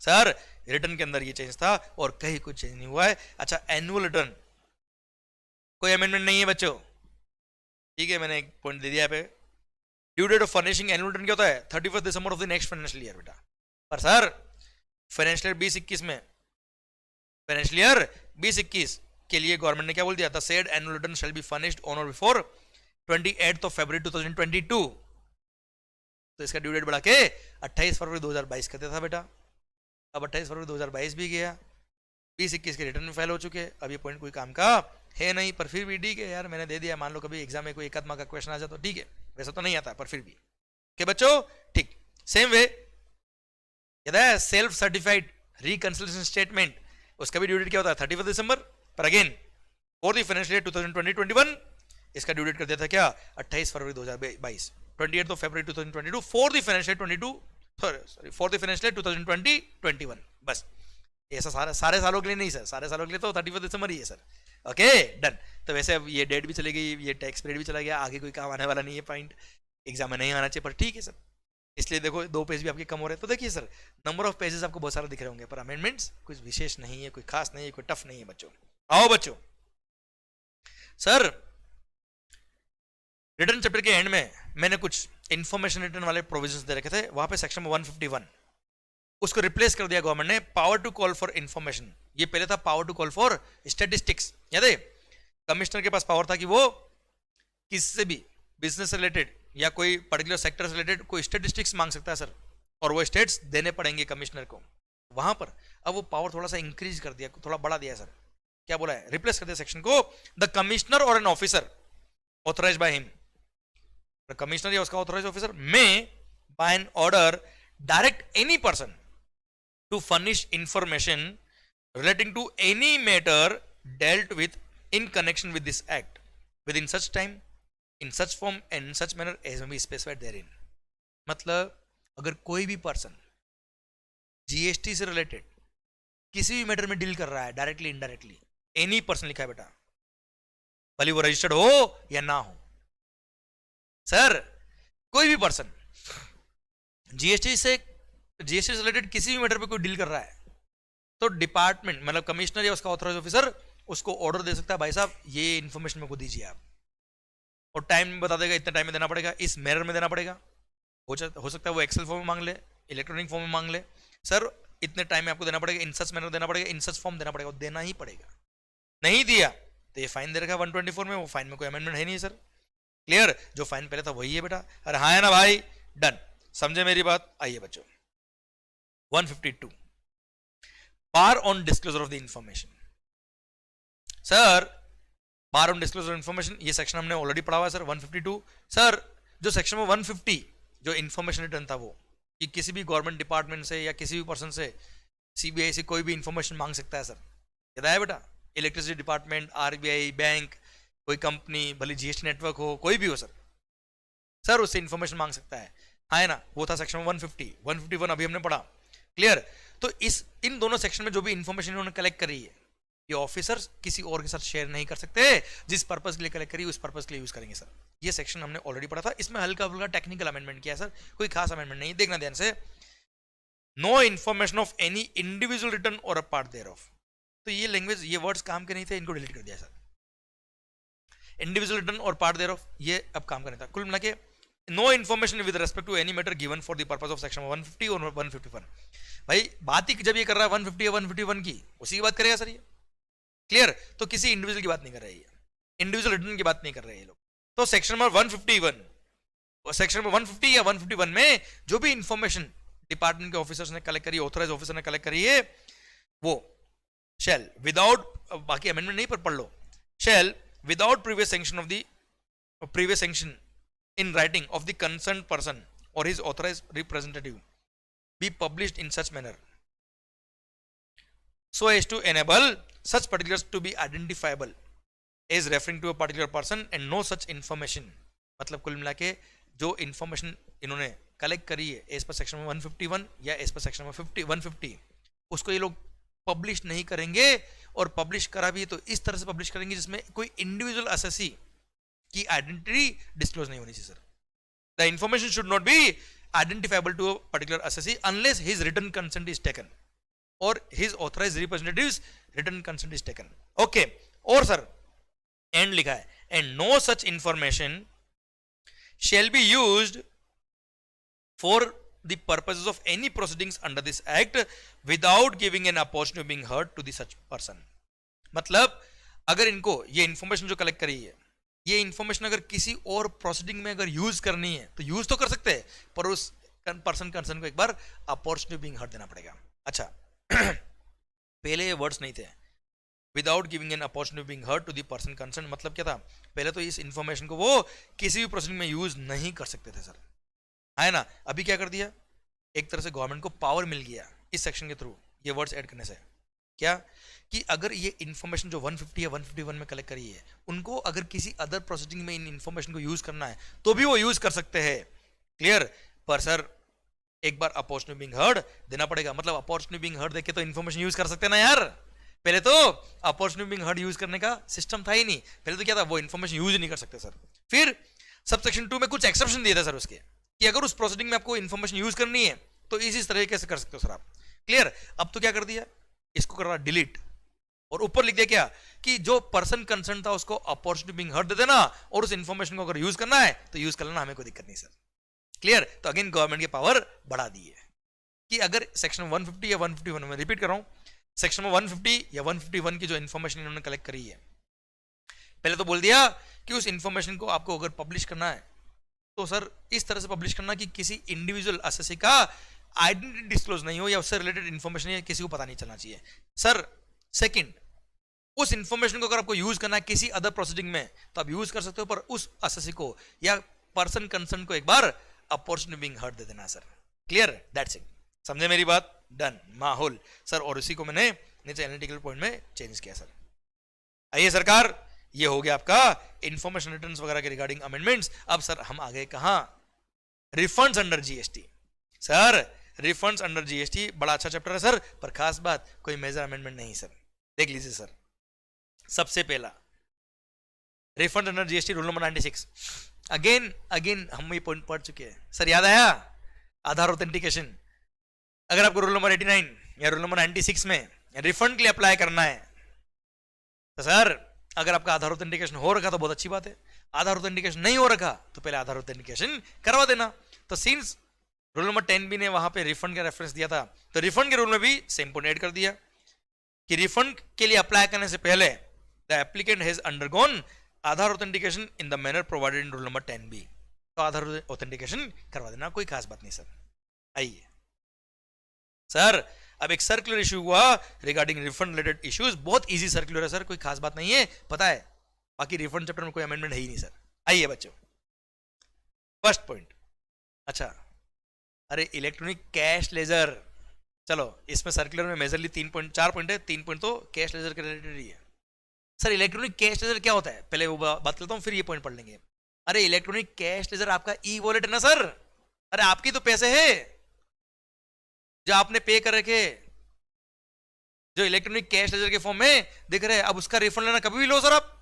सर रिटर्न के अंदर ये चेंज था और कहीं कुछ चेंज नहीं हुआ है। अच्छा, एनुअल रिटर्न कोई अमेंडमेंट नहीं है बच्चों, ठीक है, मैंने एक पॉइंट दे दिया पे। Due date of furnishing annual return क्या होता है? 31 December of the next financial year बेटा। पर सर फाइनेंशियल ईयर 2021 में, फाइनेंशियल ईयर 2021 के लिए गवर्नमेंट ने क्या बोल दिया? The said annual return shall be furnished on और बिफोर 28 ऑफ फरवरी 2022। तो इसका ड्यू डेट बढ़ा के 28 फरवरी 2022 कर दिया था बेटा। अब 28 फरवरी 2022 भी गया, 2021 के रिटर्न में फाइल हो चुके। अब ये पॉइंट कोई काम का है नहीं, पर फिर भी ठीक है यार, मैंने दे दिया। मान लो कभी एग्जाम में कोई एक आध मार्क का क्वेश्चन आ जाए तो ठीक है, वैसा तो नहीं आता पर फिर भी के बच्चों ठीक। सेम वे याद है सेल्फ सर्टिफाइड रिकंसिलिएशन स्टेटमेंट, उसका भी ड्यू डेट क्या होता है? 31 दिसंबर। पर again for the financial year 2020-21 इसका ड्यू डेट कर दिया था क्या? 28 फरवरी 2022, 28 of February 2022 for the financial year 22 for the financial year 2020-21। बस ऐसा सारे सालों के लिए नहीं सर, सारे सालों के लिए तो 31 दिसंबर ही है सर। Okay done. तो वैसे अब ये डेट भी चली गई, ये टैक्स पीरियड भी चला गया, आगे कोई काम आने वाला नहीं है, पॉइंट एग्जाम में नहीं आना चाहिए, पर ठीक है सर। इसलिए देखो 2 पेज भी आपके कम हो रहे हैं। तो देखिए सर नंबर ऑफ पेजेस आपको बहुत सारे दिख रहे होंगे, पर अमेंडमेंट्स कुछ विशेष नहीं है, कोई खास नहीं है, कोई टफ नहीं है बच्चों। आओ बच्चों, सर रिटर्न चैप्टर के एंड में मैंने कुछ इंफॉर्मेशन रिटर्न वाले प्रोविजंस दे रखे थे, वहां पे सेक्शन 151 उसको रिप्लेस कर दिया गवर्नमेंट ने power to call for information. ये पहले था power to call for statistics. याद है कमिश्नर के पास पावर था कि वो किससे भी बिजनेस रिलेटेड या कोई पर्टिकुलर सेक्टर से रिलेटेड कोई स्टैटिस्टिक्स मांग सकता है सर, और वो स्टेट्स देने पड़ेंगे कमिश्नर को। वहां पर अब वो पावर थोड़ा सा इंक्रीज कर दिया, थोड़ा बढ़ा दिया सर। क्या बोला है? रिप्लेस कर दिया सेक्शन को, द कमिश्नर और an officer authorise by him, commissioner या उसका ऑथराइज ऑफिसर में by an order direct any person to furnish information relating to any matter dealt with in connection with this act within such time in such form and in such manner as may be specified therein. मतलब अगर कोई भी person GST से related किसी भी matter में deal कर रहा है, डायरेक्टली इनडायरेक्टली, एनी पर्सन लिखा है बेटा, भले वो रजिस्टर्ड हो या ना हो। सर कोई भी पर्सन जीएसटी से रिलेटेड किसी भी मैटर पे कोई डील कर रहा है तो डिपार्टमेंट मतलब कमिश्नर या उसका ऑथराइज ऑफिसर उसको ऑर्डर दे सकता है, भाई साहब ये इन्फॉर्मेशन मेरे को दीजिए आप, और टाइम बता देगा, इतने टाइम में देना पड़ेगा, इस मैनर में देना पड़ेगा। हो सकता है वो एक्सेल फॉर्म में मांग ले, इलेक्ट्रॉनिक फॉर्म में मांग ले, सर इतने टाइम में आपको देना पड़ेगा, इन सच मैनर देना पड़ेगा, इन सच फॉर्म देना पड़ेगा, देना ही पड़ेगा। नहीं दिया तो ये फाइन दे रखा है 124 में, वो फाइन में कोई अमेंडमेंट है नहीं सर। क्लियर, जो फाइन पहले था वही है बेटा। अरे हाँ है ना भाई, डन, समझे मेरी बात। आइए बच्चों 152 bar on disclosure of the information. Sir bar on disclosure information ये सेक्शन हमने ऑलरेडी पढ़ा हुआ है सर 152। सर जो सेक्शन में 150 जो इंफॉर्मेशन रिटर्न था वो कि किसी भी गवर्नमेंट डिपार्टमेंट से या किसी भी पर्सन से सीबीआई से कोई भी इंफॉर्मेशन मांग सकता है सर, याद आया बेटा? इलेक्ट्रिसिटी डिपार्टमेंट, आरबीआई, बैंक, कोई कंपनी, भले जीएसटी नेटवर्क हो, कोई भी हो सर, सर उससे इंफॉर्मेशन मांग सकता है, हाँ है ना? वो था सेक्शन 150। 151 अभी हमने पढ़ा। क्लियर, तो इन दोनों सेक्शन में जो भी इंफॉर्मेशन इन्होंने कलेक्ट करी है ये ऑफिसर्स किसी और के साथ शेयर नहीं कर सकते, जिस पर्पस के लिए कलेक्ट करी उस पर्पस के लिए यूज करेंगे सर। ये सेक्शन हमने ऑलरेडी पढ़ा था, इसमें हल्का फुल्का टेक्निकल अमेंडमेंट किया सर, कोई खास अमेंडमेंट नहीं, देखना ध्यान से। No information of any individual return और अ पार्ट देयर ऑफ, तो ये लैंग्वेज, ये वर्ड्स काम के नहीं थे, इनको डिलीट कर दिया सर। इंडिविजुअल रिटर्न और पार्ट देयर ऑफ ये अब काम करने था। कुल मिला के no information with respect to any matter given for the purpose of section 150 और 151। भाई बात ही जब ये कर रहा है 150 या 151 की, उसी की बात करेगा सर ये। क्लियर, तो किसी इंडिविजुअल की बात नहीं कर रहे हैं, इंडिविजुअल रिटर्न की बात नहीं कर रहे हैं ये लोग। तो सेक्शन नंबर 151 और सेक्शन नंबर 150 या 151 में जो भी इंफॉर्मेशन डिपार्टमेंट के ऑफिसर्स ने कलेक्ट करी, ऑथराइज ऑफिसर ने कलेक्ट करी है, वो शेल विदाउट, बाकी अमेंडमेंट नहीं पर पढ़ लो, shall without previous sanction in writing of the concerned person or his authorized representative be published in such manner so as to enable such particulars to be identifiable as referring to a particular person and no such information। मतलब कुल मिला के जो information इन्होंने collect करी है as per section 151 या as per section 150 उसको ये लोग पब्लिश नहीं करेंगे, और पब्लिश करा भी तो इस तरह से पब्लिश करेंगे जिसमें कोई इंडिविजुअल असेसी की आइडेंटिटी डिस्क्लोज नहीं होनी चाहिए sir. The information should not be identifiable to a particular assessee unless his written consent is taken और his authorised representatives written consent is taken. Okay, और सर एंड लिखा है and no such information shall be used for the purposes of any proceedings under this act without giving an opportunity of being heard to the such person। मतलब अगर इनको ये information जो collect करी है, ये इंफॉर्मेशन अगर किसी और प्रोसीडिंग में अगर यूज करनी है तो यूज तो कर सकते हैं, पर उस पर्सन कंसर्न को एक बार अपॉर्चुनिटी ऑफ बीइंग हर्ड देना पड़ेगा। अच्छा पहले ये वर्ड्स नहीं थे, without giving an opportunity being heard to the person concern, मतलब क्या था? पहले तो इस इंफॉर्मेशन को वो किसी भी प्रोसीडिंग में यूज नहीं कर सकते थे सर, है ना? अभी क्या कर दिया, एक तरह से गवर्नमेंट को पावर मिल गया इस सेक्शन के थ्रू ये वर्ड्स ऐड करने से। क्या कि अगर ये इंफॉर्मेशन जो 150 या 151 में कलेक्ट करी है उनको अगर किसी अदर प्रोसीडिंग में इन इंफॉर्मेशन को यूज करना है तो भी वो यूज कर सकते हैं। क्लियर, पर सर एक बार अपॉर्चुनिटी बीइंग हर्ड देना पड़ेगा। मतलब अपॉर्चुनिटी बीइंग हर्ड देके तो इंफॉर्मेशन यूज कर सकते हैं ना यार, पहले तो अपॉर्चुनिटी बीइंग हर्ड यूज करने का सिस्टम था ही नहीं, पहले तो क्या था, वो इंफॉर्मेशन यूज नहीं कर सकते सर। फिर सब सेक्शन 2 में कुछ एक्सेप्शन दिए थे सर उसके, कि अगर उस प्रोसीडिंग में आपको इंफॉर्मेशन यूज करनी है तो इसी तरीके से कर सकते हो सर आप। क्लियर, अब तो क्या कर दिया, इसको कर रहा डिलीट, और ऊपर लिख दिया क्या कि जो पर्सन कंसर्न था उसको अपॉर्चुनिटी बीइंग हर्ड दे देना, और उस इंफॉर्मेशन को अगर यूज करना है तो यूज कर लेना, हमें कोई दिक्कत नहीं सर। क्लियर, तो अगेन गवर्नमेंट की पावर बढ़ा दी है कि अगर सेक्शन 150 या 151 में, रिपीट कर रहा हूं, सेक्शन में 150 या 151 की जो इन्फॉर्मेशन इन्होंने कलेक्ट करी है, पहले तो बोल दिया कि उस इन्फॉर्मेशन को आपको अगर पब्लिश करना है तो सर इस तरह से पब्लिश करना कि किसी इंडिविजुअल असेसी का आइडेंटिटी डिस्क्लोज नहीं हो या उससे रिलेटेड इन्फॉर्मेशन है किसी को पता नहीं चलना चाहिए सर। सेकंड, उस इन्फॉर्मेशन को अगर आपको यूज करना है किसी अदर प्रोसीडिंग में तो आप यूज कर सकते हो, पर उस असेसी को या पर्सन कंसर्न को एक बार अपॉर्चुनिटी बीइंग हर्ड दे देना सर। क्लियर, दैट्स इट, समझे मेरी बात? डन, माहौल सर, और उसी को मैंने नीचे एनालिटिकल पॉइंट में चेंज किया सर। आइए सरकार ये हो गया आपका इंफॉर्मेशन रिटर्न्स वगैरह के रिगार्डिंग अमेंडमेंट्स। अब सर हम आ गए कहां, refunds under GST. Sir refunds under GST बड़ा अच्छा चैप्टर है सर, पर खास बात कोई मेजर अमेंडमेंट नहीं सर। देख लीजिए सर, सबसे पहला refund under GST rule number 96। Again हम ये पॉइंट पढ़ चुके हैं सर, याद आया? आधार ऑथेंटिकेशन। अगर आपको रूल नंबर 89 या रूल नंबर 96 में रिफंड के लिए अप्लाई करना है तो सर अगर आपका आधार ऑथेंटिकेशन हो रखा तो बहुत अच्छी बात है, आधार ऑथेंटिकेशन नहीं हो रखा तो पहले आधार ऑथेंटिकेशन करवा देना। तो सिंस रूल नंबर 10B ने वहां पे रिफंड का रेफरेंस दिया था, तो रिफंड के रूल में भी सेम पॉइंट ऐड कर दिया कि रिफंड के लिए अप्लाई करने से पहले the applicant has undergone Aadhaar authentication in the manner provided in rule number 10B। तो आधार ऑथेंटिकेशन करवा देना, कोई खास बात नहीं सर। आइए सर, अब एक सर्कुलर इशू हुआ रिगार्डिंग रिफंड रिलेटेड इश्यूज, बहुत इजी सर्कुलर है सर, कोई खास बात नहीं है, पता है। बाकी रिफंड चैप्टर में कोई अमेंडमेंट है ही नहीं सर। आइए बच्चों, फर्स्ट पॉइंट, अच्छा अरे इलेक्ट्रॉनिक कैश लेजर, चलो इसमें सर्कुलर में मेजरली 4 पॉइंट है, 3 पॉइंट तो कैश लेजर के रिलेटेड ही है। सर इलेक्ट्रॉनिक कैश लेजर क्या होता है, पहले वो बात लेता हूं, फिर ये पॉइंट पढ़ लेंगे। अरे इलेक्ट्रॉनिक कैश लेजर आपका ई वॉलेट है ना सर, अरे आपकी तो पैसे है जो आपने पे कर रखे, जो इलेक्ट्रॉनिक कैश लेजर के फॉर्म में दिख रहे हैं, अब उसका रिफंड लेना कभी भी लो सर आप,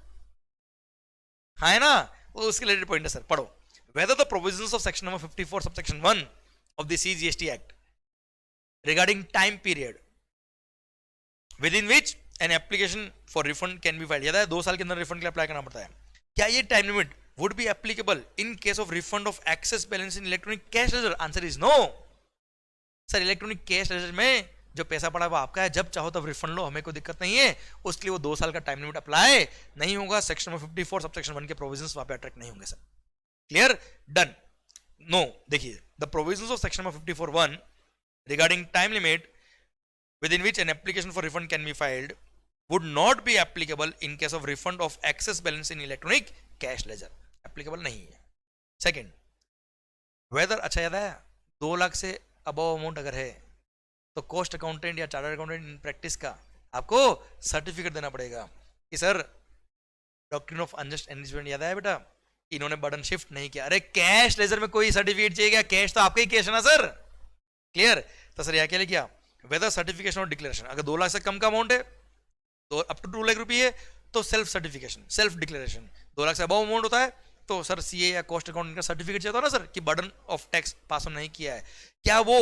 हाँ है ना, वो उसके रिलेटेड पॉइंट है सर। पढ़ो, whether the provisions of section number 54 subsection 1 of the CGST Act regarding time period within which an application for refund can be filed, याद है 2 साल के अंदर रिफंड के लिए अप्लाई करना पड़ता है, क्या ये time limit would be applicable in case of refund of excess balance in electronic cash ledger? Answer is no sir. Electronic cash laser में जो पैसा पड़ा है वो आपका है, जब चाहो तब रिफंड लो, हमें कोई दिक्कत नहीं है, उसके लिए वो 2 साल का टाइम लिमिट अप्लाई नहीं होगा। सेक्शन नंबर 54 सबसेक्शन 1 के प्रोविजंस वहां पे अट्रैक्ट नहीं होंगे सर। Clear, done. नो, देखिए the provisions of section number 54(1) regarding time limit within which an application for refund can be filed would not be applicable in case of refund of excess balance in electronic cash ledger, applicable नहीं है। Second, weather, अच्छा याद है 2 लाख से above amount अगर है तो cost accountant या चार्टर्ड अकाउंटेंट इन प्रैक्टिस का आपको सर्टिफिकेट देना पड़ेगा कि sir doctrine of unjust enrichment, याद है बेटा, इन्होंने बर्डन शिफ्ट नहीं किया। अरे कैश लेजर में कोई सर्टिफिकेट चाहिए क्या, कैश तो आपका ही कैश है ना सर। क्लियर, तो सर यहाँ क्या लिखा, वेदर सर्टिफिकेशन और डिक्लेरेशन, अगर 2 लाख से कम का अमाउंट है तो अप टू 2 लाख रुपये है तो self certification, self declaration. 2 lakh से अबव अमाउंट होता है तो सर सीए या कॉस्ट अकाउंटेंट का सर्टिफिकेट चाहिए था ना सर कि burden of tax pass on नहीं किया है, क्या वो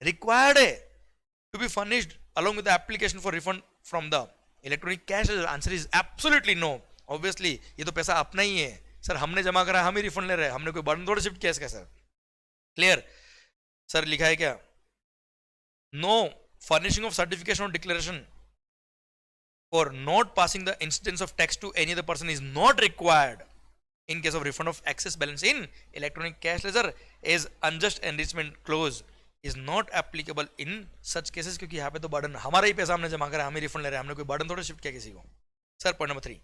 रिक्वायर्ड है to be furnished along with the application for refund from the electronic cash ledger? Answer is absolutely no. Obviously ये तो पैसा अपना ही है सर, हमने जमा करा, हम ही रिफंड ले रहे हैं, हमने कोई बर्डन थोड़ा शिफ्ट किया इसका सर। क्लियर सर, लिखा है क्या, नो फर्निशिंग ऑफ सर्टिफिकेशन और declaration for not passing the instance of tax to any other person is not required in case of refund of excess balance in electronic cash ledger as unjust enrichment clause is not applicable in such cases, क्योंकि यहाँ पे तो burden हमारा ही पैसा हमने जमा करा, हम ही रिफंड ले रहे हैं, हमने कोई बर्डन थोड़ा शिफ्ट किया किसी को। Sir point number 3,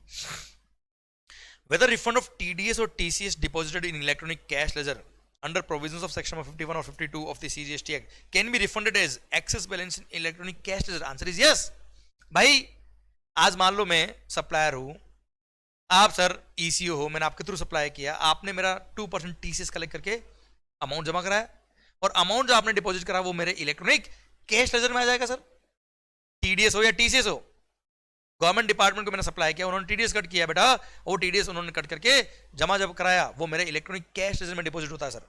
whether refund of TDS or TCS deposited in electronic cash ledger under provisions of section 51 or 52 of the CGST Act can be refunded as excess balance in electronic cash ledger? Answer is yes। भाई आज मान लो मैं supplier हूँ, आप sir eco हो, मैंने आपके through supply किया, आपने मेरा 2% टीसीएस कलेक्ट करके अमाउंट जमा कराया और अमाउंट जो आपने डिपॉजिट करा वो मेरे इलेक्ट्रॉनिक कैश लेजर में आ जाएगा सर। टीडीएस हो या टीसीएस हो, गवर्नमेंट डिपार्टमेंट को मैंने सप्लाई किया, उन्होंने टीडीएस कट किया बेटा, वो टीडीएस उन्होंने कट करके जमा जब कराया वो मेरे इलेक्ट्रॉनिक कैश लेजर में डिपॉजिट होता है सर।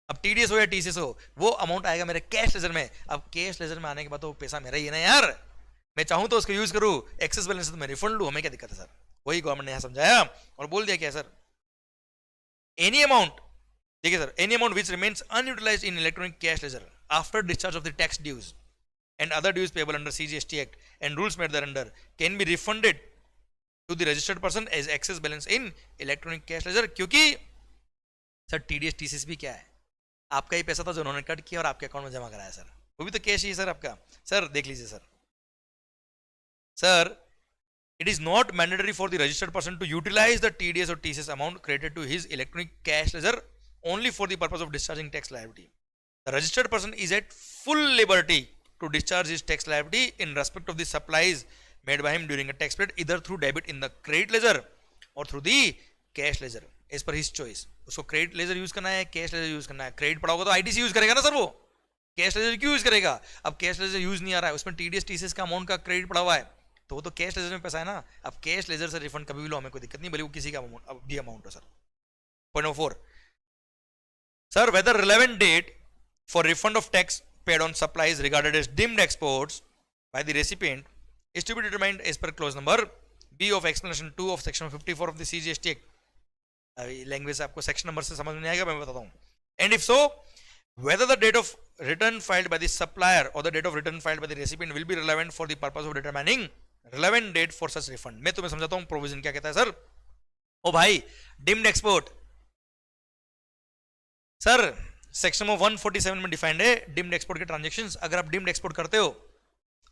अब टीडीएस हो या टीसीएस हो, वो अमाउंट आएगा मेरे कैश लेजर में। अब कैश लेजर में आने के बाद तो पैसा मेरा ही है ना यार, मैं चाहूं तो उसको यूज करूं, एक्सेस बैलेंस तो मैं रिफंड लूं, हमें क्या दिक्कत है सर। वही गवर्नमेंट ने यहां समझाया और बोल दिया क्या सर, एनी अमाउंट, देखिए sir, any amount which remains unutilised in electronic cash ledger after discharge of the tax dues and other dues payable under CGST Act and rules made thereunder can be refunded to the registered person as excess balance in electronic cash ledger। क्योंकि sir TDS TCS भी क्या है, आपका ही पैसा था जो उन्होंने cut किया और आपके अकाउंट में जमा कराया सर, वो भी तो कैश ही है सर आपका। सर देख लीजिए sir, sir it is not mandatory for the registered person to utilize the TDS or TCS amount credited to his electronic cash ledger only for the purpose of discharging tax liability. The registered person is at full liberty to discharge his tax liability in respect of the supplies made by him during a tax period either through debit in the credit ledger और through the cash ledger as per his choice. उसको credit ledger use करना है, cash ledger use करना है। Credit पड़ा होगा तो ITC use करेगा ना सर, वो कैश लेजर क्यों यूज करेगा? अब कैश लेजर यूज नहीं आ रहा है, उसमें टीडीएस टीसीएस का अमाउंट का क्रेडिट पड़ा हुआ है, तो वो तो कैश लेजर में पैसा है ना। अब कैश लेजर से रिफंड कभी भी लो, हमें कोई दिक्कत नहीं, भले वो किसी का अमाउंट भी अमाउंट हो sir. Point number 4 sir, whether relevant date for refund of tax paid on supplies regarded as deemed exports by the recipient is to be determined as per clause number B of explanation 2 of section 54 of the CGST Act. अभी language आपको section number से समझ में नहीं आएगा, मैं बताता हूँ। And if so whether the date of return filed by the supplier or the date of return filed by the recipient will be relevant for the purpose of determining relevant date for such refund. मैं तुम्हें समझाता हूँ provision क्या कहता है sir. ओ भाई, deemed export sir section 147 में defined है डिम्ड एक्सपोर्ट के ट्रांजैक्शंस। अगर आप डिम्ड एक्सपोर्ट करते हो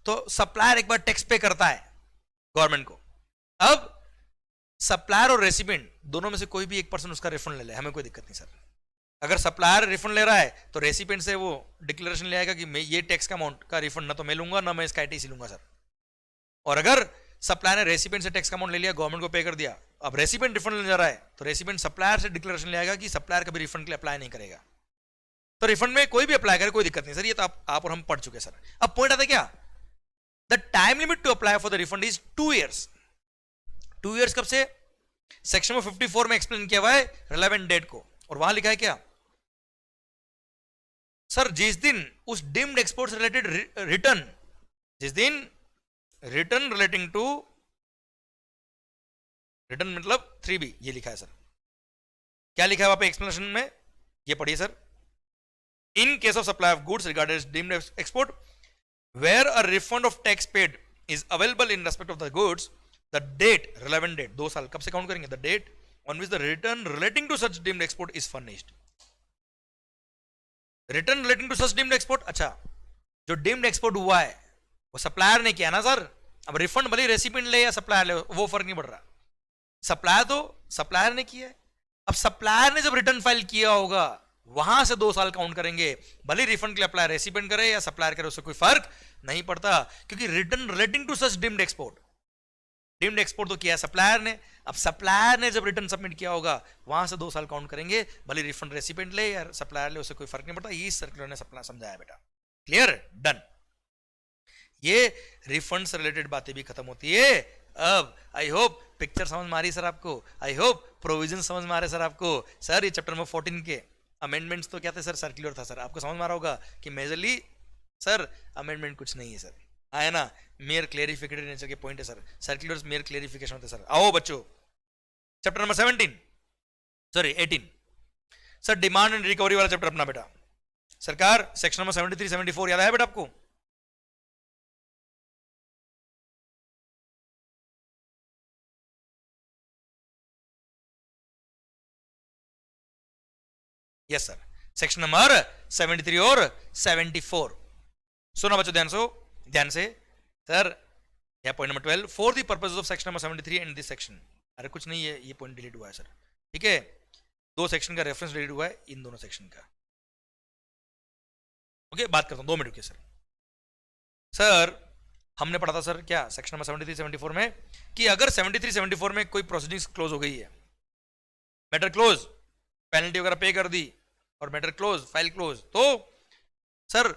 तो सप्लायर एक बार टैक्स पे करता है गवर्नमेंट को। अब सप्लायर और रेसिपिएंट दोनों में से कोई भी एक पर्सन उसका रिफंड ले ले, हमें कोई दिक्कत नहीं सर। अगर सप्लायर रिफंड ले रहा है तो रेसिपिएंट से वो डिक्लेरेशन ले आएगा कि मैं ये टैक्स का अमाउंट का रिफंड ना तो मैं लूंगा ना मैं इसका आईटीसी लूंगा सर। और अगर सप्लायर ने रेसिपिएंट से टैक्स का अमाउंट ले लिया, गवर्नमेंट को पे कर दिया, अब रेसिपिएंट रिफंड लेने जा रहा है तो रेसिपिएंट सप्लायर से डिक्लेरेशन ले आएगा कि सप्लायर कभी रिफंड के लिए अप्लाई नहीं करेगा। तो रिफंड में कोई भी अप्लाई करे कोई दिक्कत नहीं सर, ये तो आप और हम पढ़ चुके सर। अब पॉइंट आता है क्या, the time limit to apply for the refund is 2 years। 2 years कब से? सेक्शन में 54 में एक्सप्लेन किया हुआ है रिलेवेंट डेट को, और वहां लिखा है क्या सर, जिस दिन उस डिम्ड एक्सपोर्ट रिलेटेड रिटर्न, जिस दिन रिटर्न रिलेटिंग टू रिटर्न मतलब 3B, ये लिखा है सर। क्या लिखा है वहां पे एक्सप्लेनेशन में, ये पढ़िए sir. In case of supply of goods regarded as deemed export, where a refund of tax paid is available in respect of the goods, the date, relevant date, 2 साल कब से काउंट करेंगे, the date on which the return relating to such deemed export is furnished. Return relating to such deemed export, अच्छा, जो deemed export हुआ है वो supplier ने किया ना सर। अब रिफंड भले रेसिपिएंट ले या सप्लायर ले, वो फर्क नहीं पड़ रहा, सप्लायर तो सप्लायर ने किया है। अब सप्लायर ने जब रिटर्न फाइल किया होगा वहां से 2 साल काउंट करेंगे, भले रिफंड के लिए अप्लाई रेसिपिएंट करे या सप्लायर करे, उससे कोई फर्क नहीं पड़ता, क्योंकि return relating to such deemed export, deemed export तो किया है सप्लायर ने। अब सप्लायर ने जब रिटर्न सबमिट किया होगा वहां से 2 साल काउंट करेंगे, भले रिफंड रेसिपिएंट ले या सप्लायर ले, उससे कोई फर्क नहीं पड़ता। ये सर्कुलर ने सप्लायर समझाया बेटा, क्लियर, डन। ये रिफंड से रिलेटेड बातें भी खत्म होती है। अब आई होप पिक्चर समझ में आ रही सर आपको, आई होप प्रोविजन समझ में आ रहे सर आपको। सर ये चैप्टर नंबर 14 के अमेंडमेंट्स तो क्या थे सर, सर्कुलर था सर। आपको समझ में आ रहा होगा कि मेजरली सर अमेंडमेंट कुछ नहीं है सर, आया ना, मेयर क्लेरिफिकेटरी नेचर के पॉइंट है सर, सर्कुलर्स मेयर क्लेरिफिकेशन होते सर। आओ बच्चों, chapter number 18 sir, demand and recovery वाला चैप्टर अपना बेटा। सरकार सेक्शन नंबर 73 74 याद है बेटा आपको? यस सर, सेक्शन नंबर 73 और 74 सुना बच्चों ध्यान से सर। यह point number 12, for the purpose of section number 73 and this section, अरे कुछ नहीं है, ये पॉइंट डिलीट हुआ है सर, ठीक है। 2 सेक्शन का रेफरेंस डिलीट हुआ है, इन दोनों सेक्शन का। ओके, बात करता हूं 2 मिनट के सर। हमने पढ़ा था सर क्या सेक्शन नंबर 73 74 में कि अगर 73 74 में कोई प्रोसीडिंग्स क्लोज हो गई है, मैटर क्लोज, पेनल्टी वगैरह पे कर दी और मैटर क्लोज, फाइल क्लोज, तो sir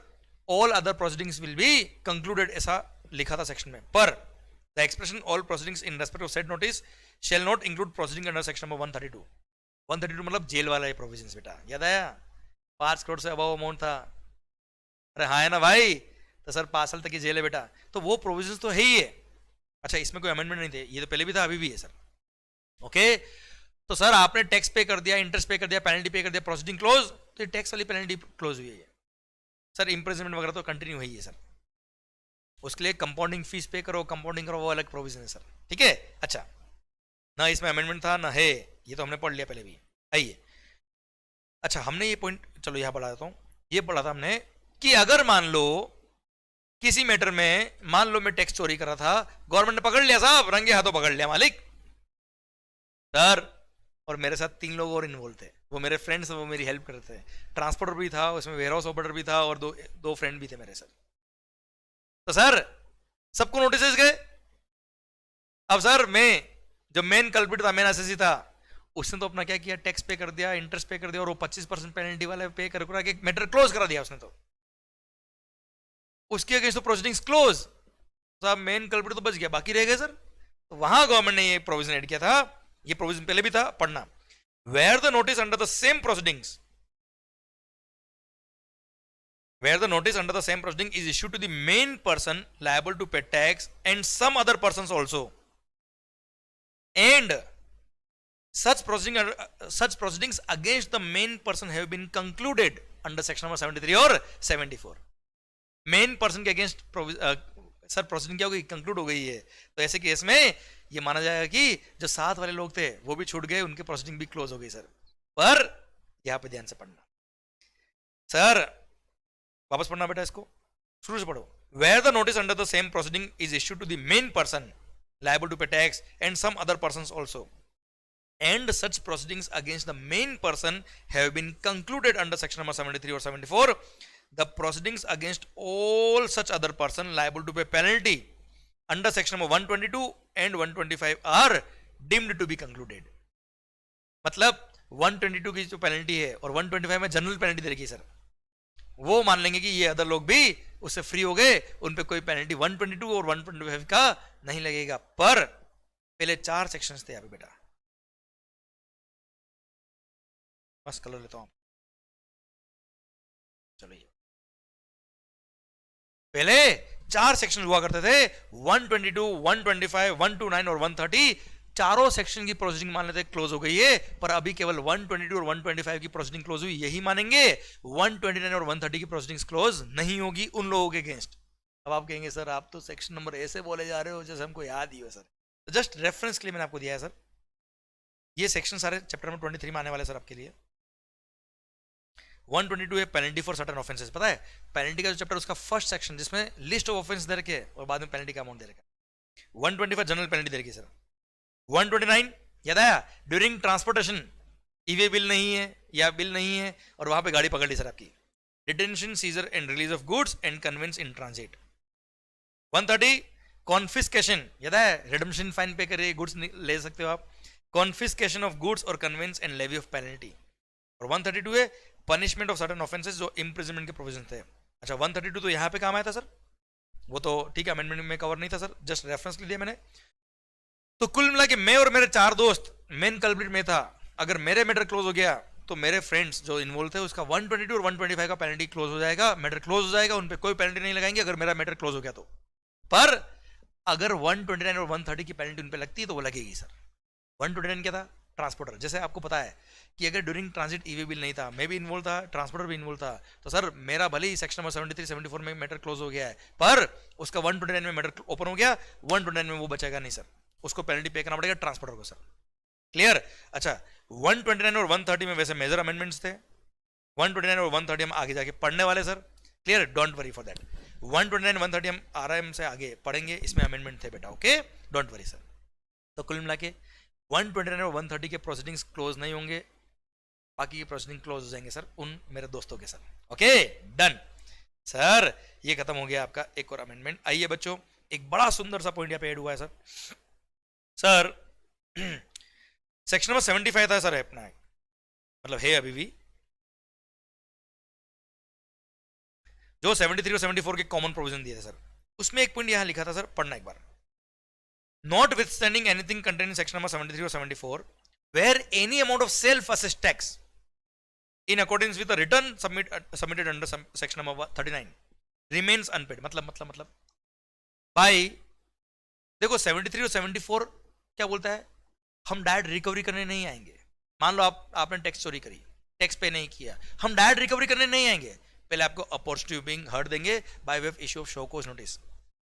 all other proceedings will be concluded, ऐसा लिखा था सेक्शन में। पर the expression all proceedings in respect of said notice shall not include proceeding under section number 132। 132 मतलब जेल वाला ये प्रोविजंस बेटा, याद आया? 5 करोड़ से अबव अमाउंट था, अरे हाँ है ना भाई, तो सर 5 साल तक की जेल है बेटा, तो वो प्रोविजंस तो है ही है। अच्छा, इसमें कोई अमेंडमेंट नहीं थे, ये तो पहले भी था, अभी भी है सर। ओके, तो सर आपने टैक्स पे कर दिया, इंटरेस्ट पे कर दिया, पेनल्टी पे कर दिया, प्रोसीडिंग क्लोज, तो ये टैक्स वाली पेनल्टी क्लोज हुई है सर। इंप्रिजनमेंट वगैरह तो कंटिन्यू हुई है सर, उसके लिए कंपाउंडिंग फीस पे करो, कंपाउंडिंग करो, वो अलग प्रोविजन है सर, ठीक है। अच्छा, ना इसमें अमेंडमेंट था ना है, ये तो हमने पढ़ लिया पहले भी। आइए, अच्छा हमने ये पॉइंट, चलो यहां पढ़ा देता हूं, ये पढ़ा था हमने कि अगर मान लो किसी मैटर में, मान लो मैं टैक्स चोरी कर रहा था, गवर्नमेंट ने पकड़ लिया साहब, रंगे हाथों पकड़ लिया मालिक सर, और मेरे साथ 3 लोग और इन्वॉल्व थे, वो मेरे फ्रेंड्स, वो मेरी हेल्प कर रहे थे, ट्रांसपोर्टर भी था उसमें, वेयर हाउस ऑपरेटर भी था, और दो फ्रेंड भी थे मेरे सर। तो सर सबको नोटिस गए। अब सर मैं जो मेन कल्प्रिट था, मेन एसएससी था, उसने तो अपना क्या किया, टैक्स पे कर दिया, इंटरेस्ट पे कर दिया, और वो 25% पेनल्टी वाले पे कर के मैटर क्लोज करा दिया उसने। तो उसके अगेंस्ट तो प्रोसीडिंग्स क्लोज, साहब मेन कल्प्रिट तो बच गया, बाकी रह गए सर। तो वहां गवर्नमेंट ने ये प्रोविजन ऐड किया था, ये प्रोविजन पहले भी था, पढ़ना, where the notice under the same proceedings, where the notice under the same proceeding is issued to the main person liable to pay tax and some other persons also, and such proceedings against the main person have been concluded under section number 73 or 74. Main person के against sir proceeding क्या हो गई, conclude हो गई है, तो ऐसे case में ये माना जाएगा कि जो साथ वाले लोग थे वो भी छूट गए, उनके प्रोसीडिंग भी क्लोज हो गई सर। पर यहां पे ध्यान से पढ़ना सर, वापस पढ़ना बेटा, इसको शुरू से पढ़ो। Where the notice under the same proceeding is issued to the main person liable to pay tax and some other persons also, and such proceedings against the main person have been concluded under section number 73 और 74, the proceedings against all such other person liable to pay penalty under section number 122 and 125 are deemed to be concluded. मतलब 122 की जो penalty है और 125 में general penalty दे रखी है sir, वो मान लेंगे कि ये अदर लोग भी उससे फ्री हो गए, उन पे कोई पेनल्टी 122 और 125 का नहीं लगेगा। पर पहले 4 सेक्शंस थे यहाँ पे बेटा, बस कलर लेता हूं, चलो ये पहले 4 सेक्शन हुआ करते थे, 122, 125, 129 और 130, चारों सेक्शन की प्रोसीडिंग मान लेते क्लोज हो गई है, पर अभी केवल 122 और 125 की प्रोसीडिंग क्लोज हुई, यही मानेंगे। 129 और 130 की प्रोसीडिंग्स क्लोज नहीं होगी उन लोगों के अगेंस्ट। अब आप कहेंगे सर आप तो सेक्शन नंबर ऐसे बोले जा रहे हो जैसे हमको याद ही हो सर, तो जस्ट रेफरेंस के लिए मैंने आपको दिया है सर, ये सेक्शन सारे चैप्टर नंबर 23 में आने वाले सर आपके लिए। 122 है पेनल्टी फॉर सर्टेन ऑफेंसेस, पता है पेनल्टी का जो चैप्टर उसका फर्स्ट सेक्शन जिसमें लिस्ट ऑफ ऑफेंस दे रखे और बाद में पेनल्टी का अमाउंट दे रखा। 125 जनरल पेनल्टी दे रखी सर। 129 याद आया, ड्यूरिंग ट्रांसपोर्टेशन ईवे बिल नहीं है या बिल नहीं है और वहां पे गाड़ी पकड़ ली सर आपकी, detention seizure and release of goods and conveyance in transit. 130 confiscation, याद है रिडम्पशन फाइन पे करे गुड्स ले सकते हो आप, कॉन्फिस्केशन ऑफ गुड्स और conveyance and levy of penalty. और 132 है पनिशमेंट ऑफ सर्टेन ऑफेंसेस जो इम्प्रिजनमेंट के प्रोविजन थे। अच्छा 132 तो यहाँ पे काम आया था सर, वो तो ठीक है अमेंडमेंट में कवर नहीं था सर, जस्ट रेफरेंस ले दिया मैंने। तो कुल मिला के मैं और मेरे 4 दोस्त मेन कल्प्रिट में था, अगर मेरे मैटर क्लोज हो गया तो मेरे फ्रेंड्स जो इन्वॉल्व थे उसका 122 और 125 का पेनल्टी क्लोज हो जाएगा, मैटर क्लोज हो जाएगा, उन पे कोई पेनल्टी नहीं लगाएंगे अगर मेरा मैटर क्लोज हो गया तो। पर अगर 129 और 130 की पेनल्टी उन पे लगती है तो वो लगेगी सर। 129 क्या था, ट्रांसपोर्टर, जैसे आपको पता है कि अगर ड्यूरिंग ट्रांजिट ईवी बिल नहीं था, मैं भी इन्वॉल्व था, ट्रांसपोर्टर भी इन्वॉल्व था, तो सर मेरा भले ही सेक्शन नंबर 73 74 में मैटर क्लोज हो गया है, पर उसका 129 में मैटर ओपन हो गया, 129 में वो बचेगा नहीं सर, उसको पेनल्टी पे करना पड़ेगा ट्रांसपोर्टर को सर। क्लियर? अच्छा 129 और 130 में वैसे मेजर अमेंडमेंट्स थे, 129 और 130 हम आगे जाके पढ़ने वाले sir. Clear? Don't worry for that, 129 130 हम आराम से आगे पढ़ेंगे, इसमें अमेंडमेंट थे बेटा, ओके डोंट वरी सर। तो कुल मिला के 129 और 130 के प्रोसीडिंग्स क्लोज नहीं होंगे, बाकी की प्रोसीडिंग क्लोज हो जाएंगे सर उन मेरे दोस्तों के सर। ओके डन सर, ये खत्म हो गया आपका एक और अमेंडमेंट। आइए बच्चों, एक बड़ा सुंदर सा पॉइंट यहाँ पे ऐड हुआ है सर। सर सेक्शन नंबर 75 था सर, अपना मतलब है अभी भी, जो 73 और 74 के कॉमन प्रोविजन दिए थे सर, उसमें एक पॉइंट यहां लिखा था सर, पढ़ना एक बार। Notwithstanding anything contained in section number 73 or 74, where any amount of self-assessed tax in accordance with the return submitted under section number 39 remains unpaid, मतलब भाई देखो 73 और 74 क्या बोलता है, हम डायरेक्ट रिकवरी करने नहीं आएंगे। मान लो आपने टैक्स चोरी करी, टैक्स पे नहीं किया, हम डायरेक्ट रिकवरी करने नहीं आएंगे, पहले आपको अपॉर्चुनिटी बिंग हर्ड देंगे by way of issue of show cause notice.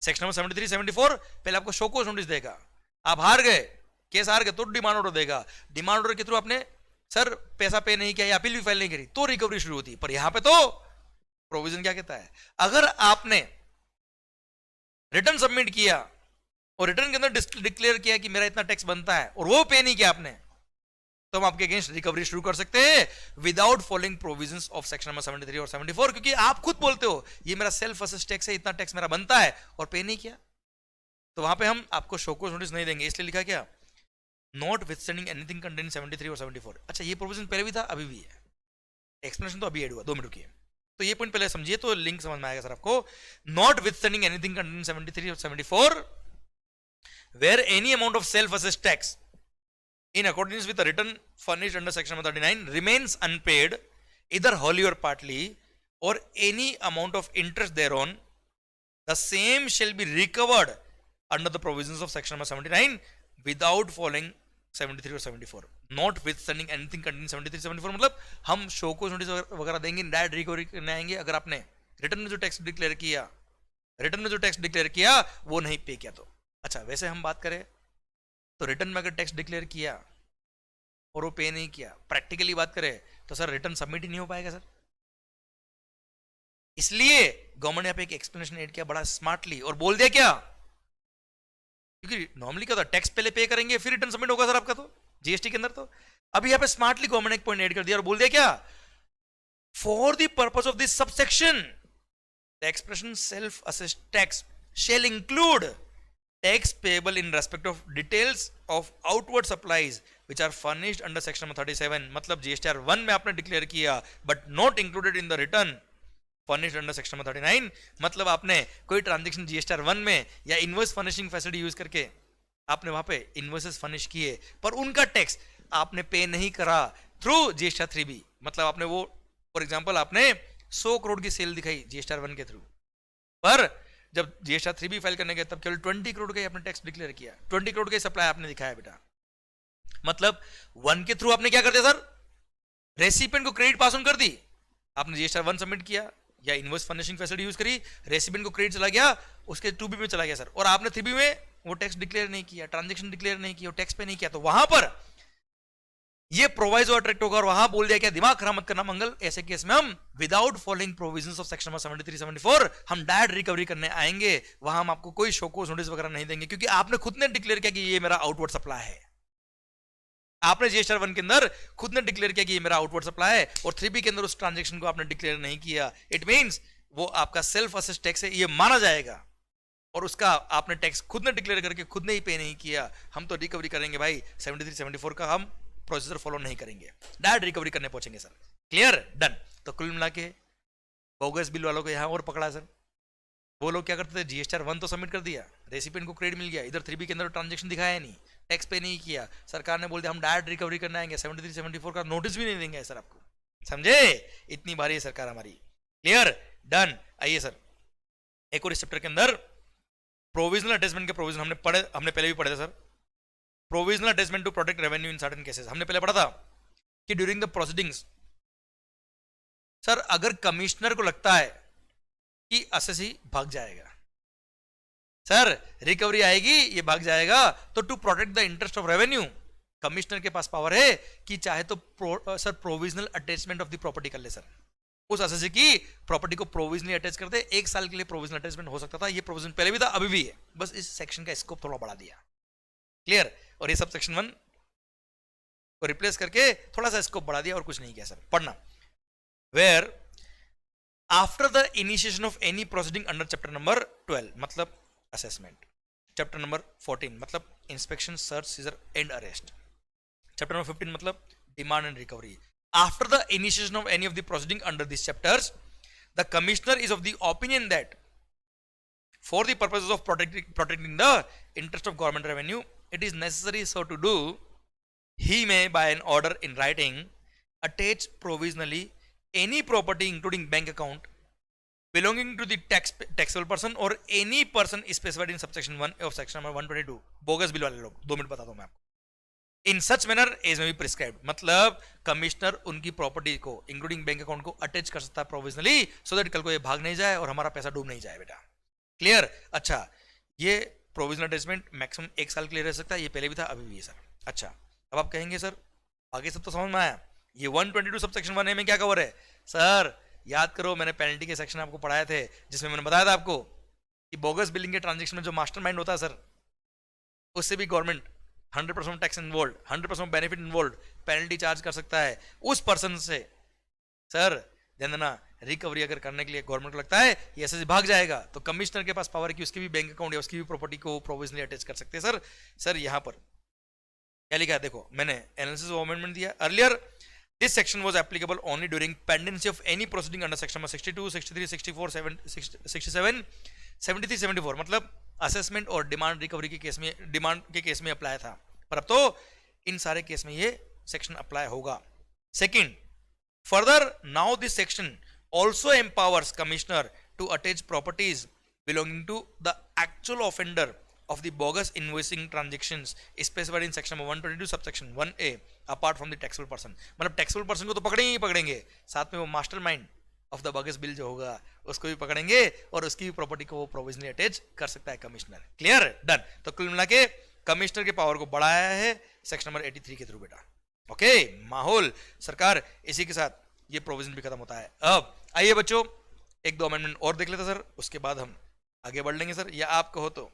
Section number 73 74 पहले आपको शो कॉज नोटिस देगा, आप हार गए, केस हार गए तो डिमांड ऑर्डर देगा, डिमांड ऑर्डर के थ्रू आपने सर पैसा पे नहीं किया या अपील भी फाइल नहीं करी तो रिकवरी शुरू होती है। पर यहां पे तो प्रोविजन क्या कहता है, अगर आपने रिटर्न सबमिट किया और रिटर्न के अंदर डिक्लेयर किया कि मेरा इतना टैक्स बनता है और वो पे नहीं किया आपने, तो हम आपके अगेंस्ट रिकवरी शुरू कर सकते हैं without following provisions of section number 73 और 74, क्योंकि आप खुद बोलते हो ये मेरा सेल्फ असेस्ड टैक्स है, इतना टैक्स मेरा बनता है और पे नहीं किया, तो वहां पे हम आपको शो कॉज नोटिस नहीं देंगे। इसलिए लिखा क्या, नॉट विथस्टैंडिंग एनीथिंग कंटेन 73 और 74। अच्छा, ये प्रोविजन पहले भी था, अभी भी है, एक्सप्लेनेशन तो अभी ऐड हुआ, 2 मिनट रुकिए। तो ये पॉइंट पहले समझिए तो लिंक समझ में आएगा सर आपको। नॉट विथस्टैंडिंग एनीथिंग कंटेन 73 और 74 where any amount of self-assessed tax in accordance with the return furnished under section 39 remains unpaid either wholly or partly, or any amount of interest thereon, the same shall be recovered under the provisions of section 79 without falling 73 और 74। Not withstanding anything contain 73 74 मतलब हम show को notice वगैरह देंगे, direct recovery करने आएंगे अगर आपने रिटर्न में जो टैक्स डिक्लेयर किया वो नहीं पे किया तो। अच्छा, वैसे हम बात करें तो रिटर्न में अगर टैक्स डिक्लेयर किया और वो पे नहीं किया, प्रैक्टिकली बात करें तो सर रिटर्न सबमिट ही नहीं हो पाएगा सर। इसलिए गवर्नमेंट ने यहाँ पे एक एक्सप्लेनेशन ऐड किया बड़ा स्मार्टली और बोल दिया क्या, क्योंकि नॉर्मली क्या होता है, टैक्स पहले पे करेंगे फिर रिटर्न सबमिट होगा सर आपका, तो जीएसटी के अंदर। तो अभी यहाँ पे स्मार्टली गवर्नमेंट ने एक पॉइंट ऐड कर दिया और बोल दिया क्या, for the purpose of this subsection the expression self assessed tax shall include tax payable in respect of details of outward supplies which are furnished under section 37। मतलब GSTR 1 में आपने डिक्लेयर किया but not included in the return furnished under section 39। मतलब आपने कोई transaction GSTR 1 में या invoice furnishing facility use करके आपने वहां पे इनवॉइसेस फर्निश किए पर उनका टैक्स आपने पे नहीं करा थ्रू GSTR 3B। मतलब आपने वो फॉर एग्जाम्पल आपने 100 करोड़ की सेल दिखाई GSTR 1 के थ्रू, पर जब GSTR 3B फाइल करने गए तब केवल 20 करोड़ का ही आपने टैक्स डिक्लेयर किया, 20 करोड़ का सप्लाई आपने दिखाया बेटा। मतलब 1 के थ्रू आपने क्या कर दिया सर, रेसिपिएंट को क्रेडिट पास ऑन कर दी, आपने GSTR 1 सबमिट किया या इनवॉइस फर्निशिंग फैसिलिटी यूज करी, रेसिपिएंट को क्रेडिट चला गया, उसके 2B में चला गया सर, और आपने 3B में वो टैक्स डिक्लेयर नहीं किया, ट्रांजेक्शन डिक्लेयर नहीं किया, टैक्स पे नहीं किया, तो वहां पर ये प्रोवाइजो अट्रैक्ट होगा और वहां बोल दिया क्या, दिमाग खराब मत करना मंगल, ऐसे केस में हम without following provisions of section 73 74 हम डायरेक्ट रिकवरी करने आएंगे, वहां हम आपको कोई शोकोस नोटिस वगैरह नहीं देंगे, क्योंकि आपने खुद ने डिक्लेयर किया कि ये मेरा आउटवर्ड सप्लाई है। आपने GSTR 1 के अंदर खुद ने डिक्लेयर किया कि ये मेरा आउटवर्ड सप्लाई है और 3B के अंदर उस ट्रांजेक्शन को आपने डिक्लेयर नहीं किया, इट मींस वो आपका सेल्फ असेस्ड टैक्स है, ये माना जाएगा, और उसका आपने टैक्स खुद ने डिक्लेयर करके खुद ने ही पे नहीं किया, हम तो रिकवरी करेंगे भाई 73 74 का हम प्रोसीजर फॉलो नहीं करेंगे, डायरेक्ट रिकवरी करने पहुंचेंगे सर। Clear, done. तो कुल मिला के बोगस बिल वालों को यहां और पकड़ा सर। वो लोग क्या करते थे, GSTR 1 तो सबमिट कर दिया, रेसिपिएंट को क्रेडिट मिल गया, इधर 3B के अंदर ट्रांजेक्शन दिखाया नहीं, टैक्स पे नहीं किया, सरकार ने बोल दिया हम डायरेक्ट रिकवरी करने आएंगे, 73 74 का नोटिस भी नहीं देंगे सर आपको। समझे, इतनी भारी है सरकार हमारी। Clear, done. आइए सर, एक और इस चैप्टर के अंदर प्रोविजनल अटैचमेंट के प्रोविजन हमने पहले भी पढ़े थे sir. Provisional attachment to protect revenue in certain cases हमने पहले पढ़ा था कि ड्यूरिंग द प्रोसीडिंग्स सर अगर कमिश्नर को लगता है कि असेसी भाग जाएगा सर, रिकवरी आएगी ये भाग जाएगा, तो to protect the interest of revenue commissioner के पास पावर है कि चाहे तो sir provisional attachment of the property कर ले सर, उस असेसी की प्रॉपर्टी को प्रोविजनली अटैच कर दे, 1 साल के लिए प्रोविजनल अटैचमेंट हो सकता था, ये प्रोविजन पहले भी था अभी भी है, बस इस सेक्शन का स्कोप थोड़ा बढ़ा दिया। क्लियर, और ये सब सेक्शन 1 को रिप्लेस करके थोड़ा सा स्कोप बढ़ा दिया और कुछ नहीं किया सर। पढ़ना, where after the initiation of any proceeding under chapter number 12 मतलब असेसमेंट, चैप्टर नंबर 14 मतलब inspection search seizure and arrest, chapter number 15 मतलब demand and recovery, after the initiation of any of the proceeding under this chapters the commissioner is of the opinion that for the purposes of protecting the interest of government revenue it is necessary so to do, he may by an order in writing attach provisionally any property including bank account belonging to the taxable person or any person specified in subsection 1 of section number 122। Bogus bill वाले लोग 2 minute बताता हूं मैं आपको। इन such manner as में भी prescribed मतलब commissioner उनकी प्रॉपर्टी को इंक्लूडिंग बैंक अकाउंट को अटैच कर सकता है प्रोविजनली, सो दैट कल को ये भाग नहीं जाए और हमारा पैसा डूब नहीं जाए बेटा। क्लियर, अच्छा ये प्रोविजनल अटैचमेंट मैक्सिमम 1 साल के लिए रह सकता है, ये पहले भी था अभी भी है सर। अच्छा, अब आप कहेंगे सर आगे सब तो समझ में आया, ये 122 सब सेक्शन 1A में क्या कवर है सर, याद करो मैंने पेनल्टी के सेक्शन आपको पढ़ाए थे जिसमें मैंने बताया था आपको कि बोगस बिलिंग के ट्रांजेक्शन में जो मास्टरमाइंड होता है सर, उससे भी government 100% tax involve, 100% benefit involve, penalty charge कर सकता है उस पर्सन से। सर ध्यान देना, रिकवरी अगर करने के लिए गवर्नमेंट को लगता है ये ऐसे भाग जाएगा तो कमिश्नर के पास पावर है कि उसकी भी बैंक अकाउंट या उसकी भी प्रॉपर्टी को प्रोविजनली अटैच कर सकते हैं सर। सर यहाँ पर क्या लिखा है देखो, मैंने एनालिसिस ऑफ अमेंडमेंट दिया earlier. This section was applicable only during pendency of any proceeding under section 62, 63, 64, 67, 73, 74, मतलब असेसमेंट और डिमांड रिकवरी के केस में, डिमांड के केस में अप्लाई था, पर अब तो इन सारे केस में ये सेक्शन अप्लाई होगा। Second, further now this section also empowers commissioner to attach properties belonging to the actual offender of the bogus invoicing transactions specified in section 122 subsection 1A apart from the taxable person। मतलब taxable person को तो पकड़ेंगे ही पकड़ेंगे, साथ में वो mastermind of the bugs bill जो होगा उसको भी पकड़ेंगे और उसकी भी प्रॉपर्टी को वो प्रोविजनली अटैच कर सकता है कमिश्नर। Clear, done. तो कुल मिला के कमिश्नर के पावर को बढ़ाया है सेक्शन नंबर 83 के थ्रू बेटा। ओके, माहौल सरकार इसी के साथ ये प्रोविजन भी खत्म होता है। अब आइए बच्चों एक दो अमेंडमेंट और देख लेते सर, उसके बाद हम आगे बढ़ लेंगे सर, या आप कहो तो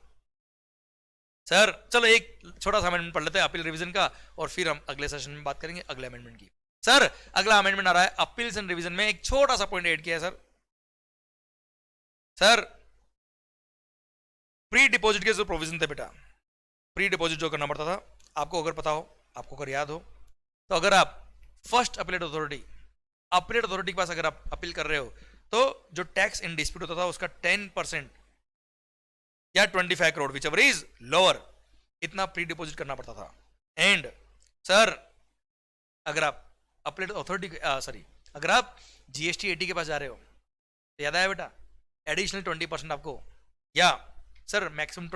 सर चलो एक छोटा सा अमेंडमेंट पढ़ लेते हैं अपील रिवीजन का, और फिर हम अगले सेशन में बात करेंगे अगले अमेंडमेंट की। सर अगला अमेंडमेंट आ रहा है अपील्स एंड रिवीजन में एक छोटा सा पॉइंट ऐड किया है सर प्री डिपॉजिट के जो प्रोविजन थे बेटा, प्री डिपॉजिट जो करना पड़ता था आपको, अगर पता हो, आपको अगर याद हो, तो अगर आप फर्स्ट अपीलेट अथॉरिटी के पास अगर आप अपील कर रहे हो तो जो टैक्स इन डिस्प्यूट होता था उसका 10% या 25 crore which ever is lower, इतना प्री डिपॉजिट करना पड़ता था। एंड सर अगर आप अपीलेट अथॉरिटी अगर आप जीएसटी 80 के पास जा रहे हो तो याद आया बेटा एडिशनल 20% आपको, या sir maximum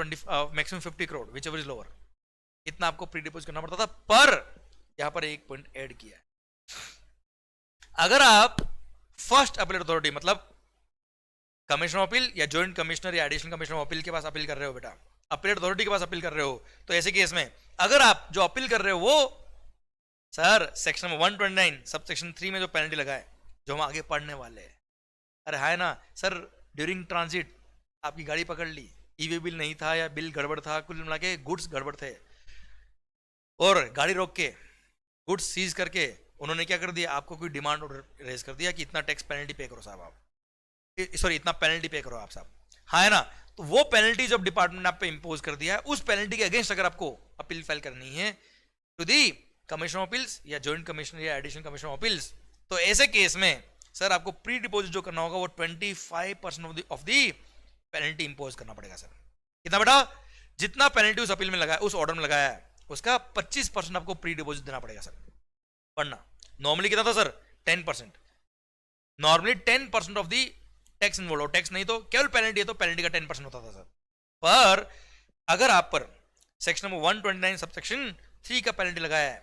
50 crore which ever is lower, इतना आपको प्री डिपॉजिट करना पड़ता था। पर यहां पर एक पॉइंट ऐड किया है, अगर आप फर्स्ट अपीलेट अथॉरिटी मतलब कमिश्नर ऑफ अपील या जॉइंट कमिश्नर या एडिशनल कमिश्नर ऑफ अपील के पास अपील कर रहे हो बेटा, अपीलेट अथॉरिटी के पास अपील कर रहे हो, तो ऐसे केस में अगर आप जो अपील कर रहे हो वो सर सेक्शन 129 सब सेक्शन 3 में जो पेनल्टी लगा है, जो हम आगे पढ़ने वाले हैं, अरे है ना सर, ड्यूरिंग ट्रांजिट आपकी गाड़ी पकड़ ली, ईवी बिल नहीं था या बिल गड़बड़ था, कुल मिला के गुड्स गड़बड़ थे, और गाड़ी रोक के गुड्स सीज करके उन्होंने क्या कर दिया, आपको कोई डिमांड ऑर्डर रेज कर दिया कि इतना टैक्स पेनल्टी पे करो साहब आप, सॉरी इतना पेनल्टी पे करो आप साहब, हाँ है ना। तो वो पेनल्टी जब डिपार्टमेंट ने आप पे इंपोज कर दिया है, उस पेनल्टी के अगेंस्ट अगर आपको अपील फाइल करनी है to the commissioner of appeals या जॉइंट कमिश्नर या एडिशनल कमिश्नर ऑफ अपील्स, तो ऐसे केस में सर आपको प्री डिपॉजिट जो करना होगा वो 25% ऑफ दी पेनल्टी इंपोज करना पड़ेगा सर। कितना बेटा, जितना पेनल्टी उस अपील में लगाया, उस ऑर्डर में लगाया है, उसका 25% आपको प्री डिपॉजिट देना पड़ेगा सर। पढ़ना नॉर्मली कितना था sir 10%, normally 10% of the tax involve हो, टैक्स नहीं तो केवल पेनल्टी है तो पेनल्टी का 10% होता था सर। पर अगर आप पर सेक्शन नंबर 129 सबसेक्शन 3 का पेनल्टी लगाया है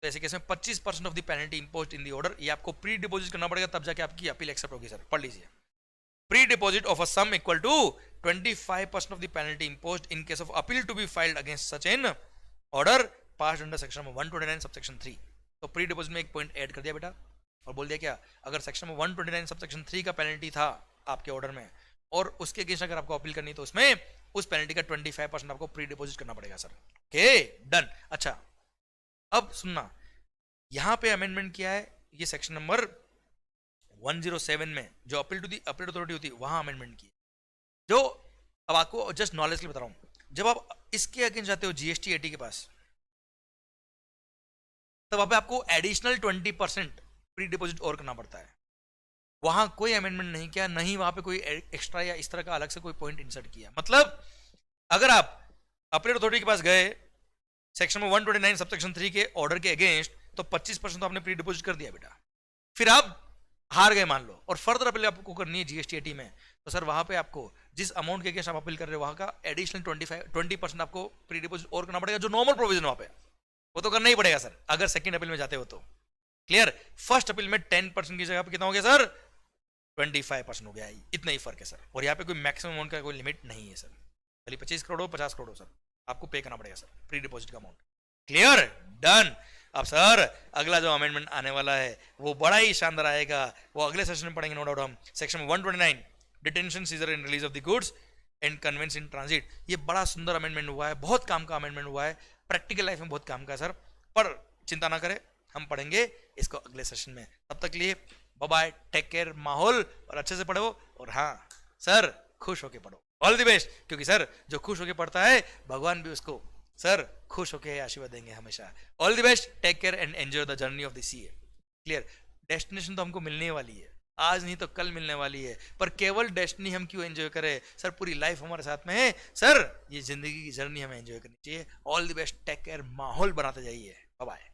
तो ऐसे केस में 25% of the penalty imposed in the order, ये आपको प्री डिपॉजिट करना पड़ेगा, तब जाके आपकी अपील एक्सेप्ट होगी सर। पढ़ लीजिए, pre deposit of a sum equal to 25% of the penalty imposed in case of appeal to be filed against such an order passed under section 129 subsection 3। तो pre deposit में एक point add कर दिया बेटा और बोल दिया क्या, अगर सेक्शन 129 सबसेक्शन 3 का पेनल्टी था आपके ऑर्डर में और उसके अगेंस्ट अगर आपको अपील करनी है तो उसमें उस पेनल्टी का 25% आपको प्री डिपॉजिट करना पड़ेगा सर। Okay done. अच्छा अब सुनना, यहां पे अमेंडमेंट किया है, ये सेक्शन नंबर 107 में जो appeal to the appeal authority होती है वहां अमेंडमेंट की, जो अब आपको जस्ट नॉलेज के लिए बता रहा हूं, जब आप इसके अगेंस्ट जाते हो जीएसटी 80 के पास, तब वहां पे आपको एडिशनल 20% प्री डिपॉजिट और करना पड़ता है। वहां कोई अमेंडमेंट नहीं किया, नहीं वहां पे कोई एक्स्ट्रा या इस तरह का अलग से कोई पॉइंट इंसर्ट किया। मतलब अगर आप अपील अथॉरिटी के पास गए सेक्शन में 129 सबसेक्शन 3 के ऑर्डर के अगेंस्ट, तो 25% तो आपने प्री डिपॉजिट कर दिया बेटा, फिर आप हार गए मान लो और फर्दर अपील आपको करनी है जीएसटी 80 में, तो सर वहां पे आपको जिस अमाउंट के अगेंस्ट आप अपील कर रहे हो वहां का एडिशनल 20% आपको प्री डिपॉजिट और करना पड़ेगा, जो नॉर्मल प्रोविजन वहां पे वो तो करना ही पड़ेगा सर अगर सेकंड अपील में जाते हो तो। क्लियर, फर्स्ट अपील में 10% की जगह पे कितना हो गया सर 25% हो गया, इतना ही फर्क है सर। और यहाँ पे कोई मैक्सिमम अमाउंट का कोई लिमिट नहीं है सर, भले 25 करोड़ हो 50 करोड़ हो सर, आपको पे करना पड़ेगा सर प्री डिपॉजिट का अमाउंट। Clear done. अब सर अगला जो अमेंडमेंट आने वाला है वो बड़ा ही शानदार आएगा, वो अगले सेशन में पढ़ेंगे नो डाउट हम। Section 129 detention seizure and release of the goods and conveyance in transit, ये बड़ा सुंदर अमेंडमेंट हुआ है, बहुत काम का अमेंडमेंट हुआ है, प्रैक्टिकल लाइफ में बहुत काम का है सर। पर चिंता ना करें, हम पढ़ेंगे इसको अगले सेशन में। तब तक लिए बाय बाय, टेक केयर, माहौल और अच्छे से पढ़ो, और हाँ सर खुश होके पढ़ो, ऑल द बेस्ट, क्योंकि सर जो खुश होके पढ़ता है भगवान भी उसको सर खुश होके आशीर्वाद देंगे हमेशा। All the best, take care and enjoy the journey of the sea. Clear. Destination तो हमको मिलने वाली है, आज नहीं तो कल मिलने वाली है, पर केवल डेस्टिनी हम क्यों एंजॉय करें सर, पूरी लाइफ हमारे साथ में है सर, ये जिंदगी की जर्नी हमें एंजॉय करनी चाहिए। All the best, take care, माहौल बनाते जाइए, बाय बाय।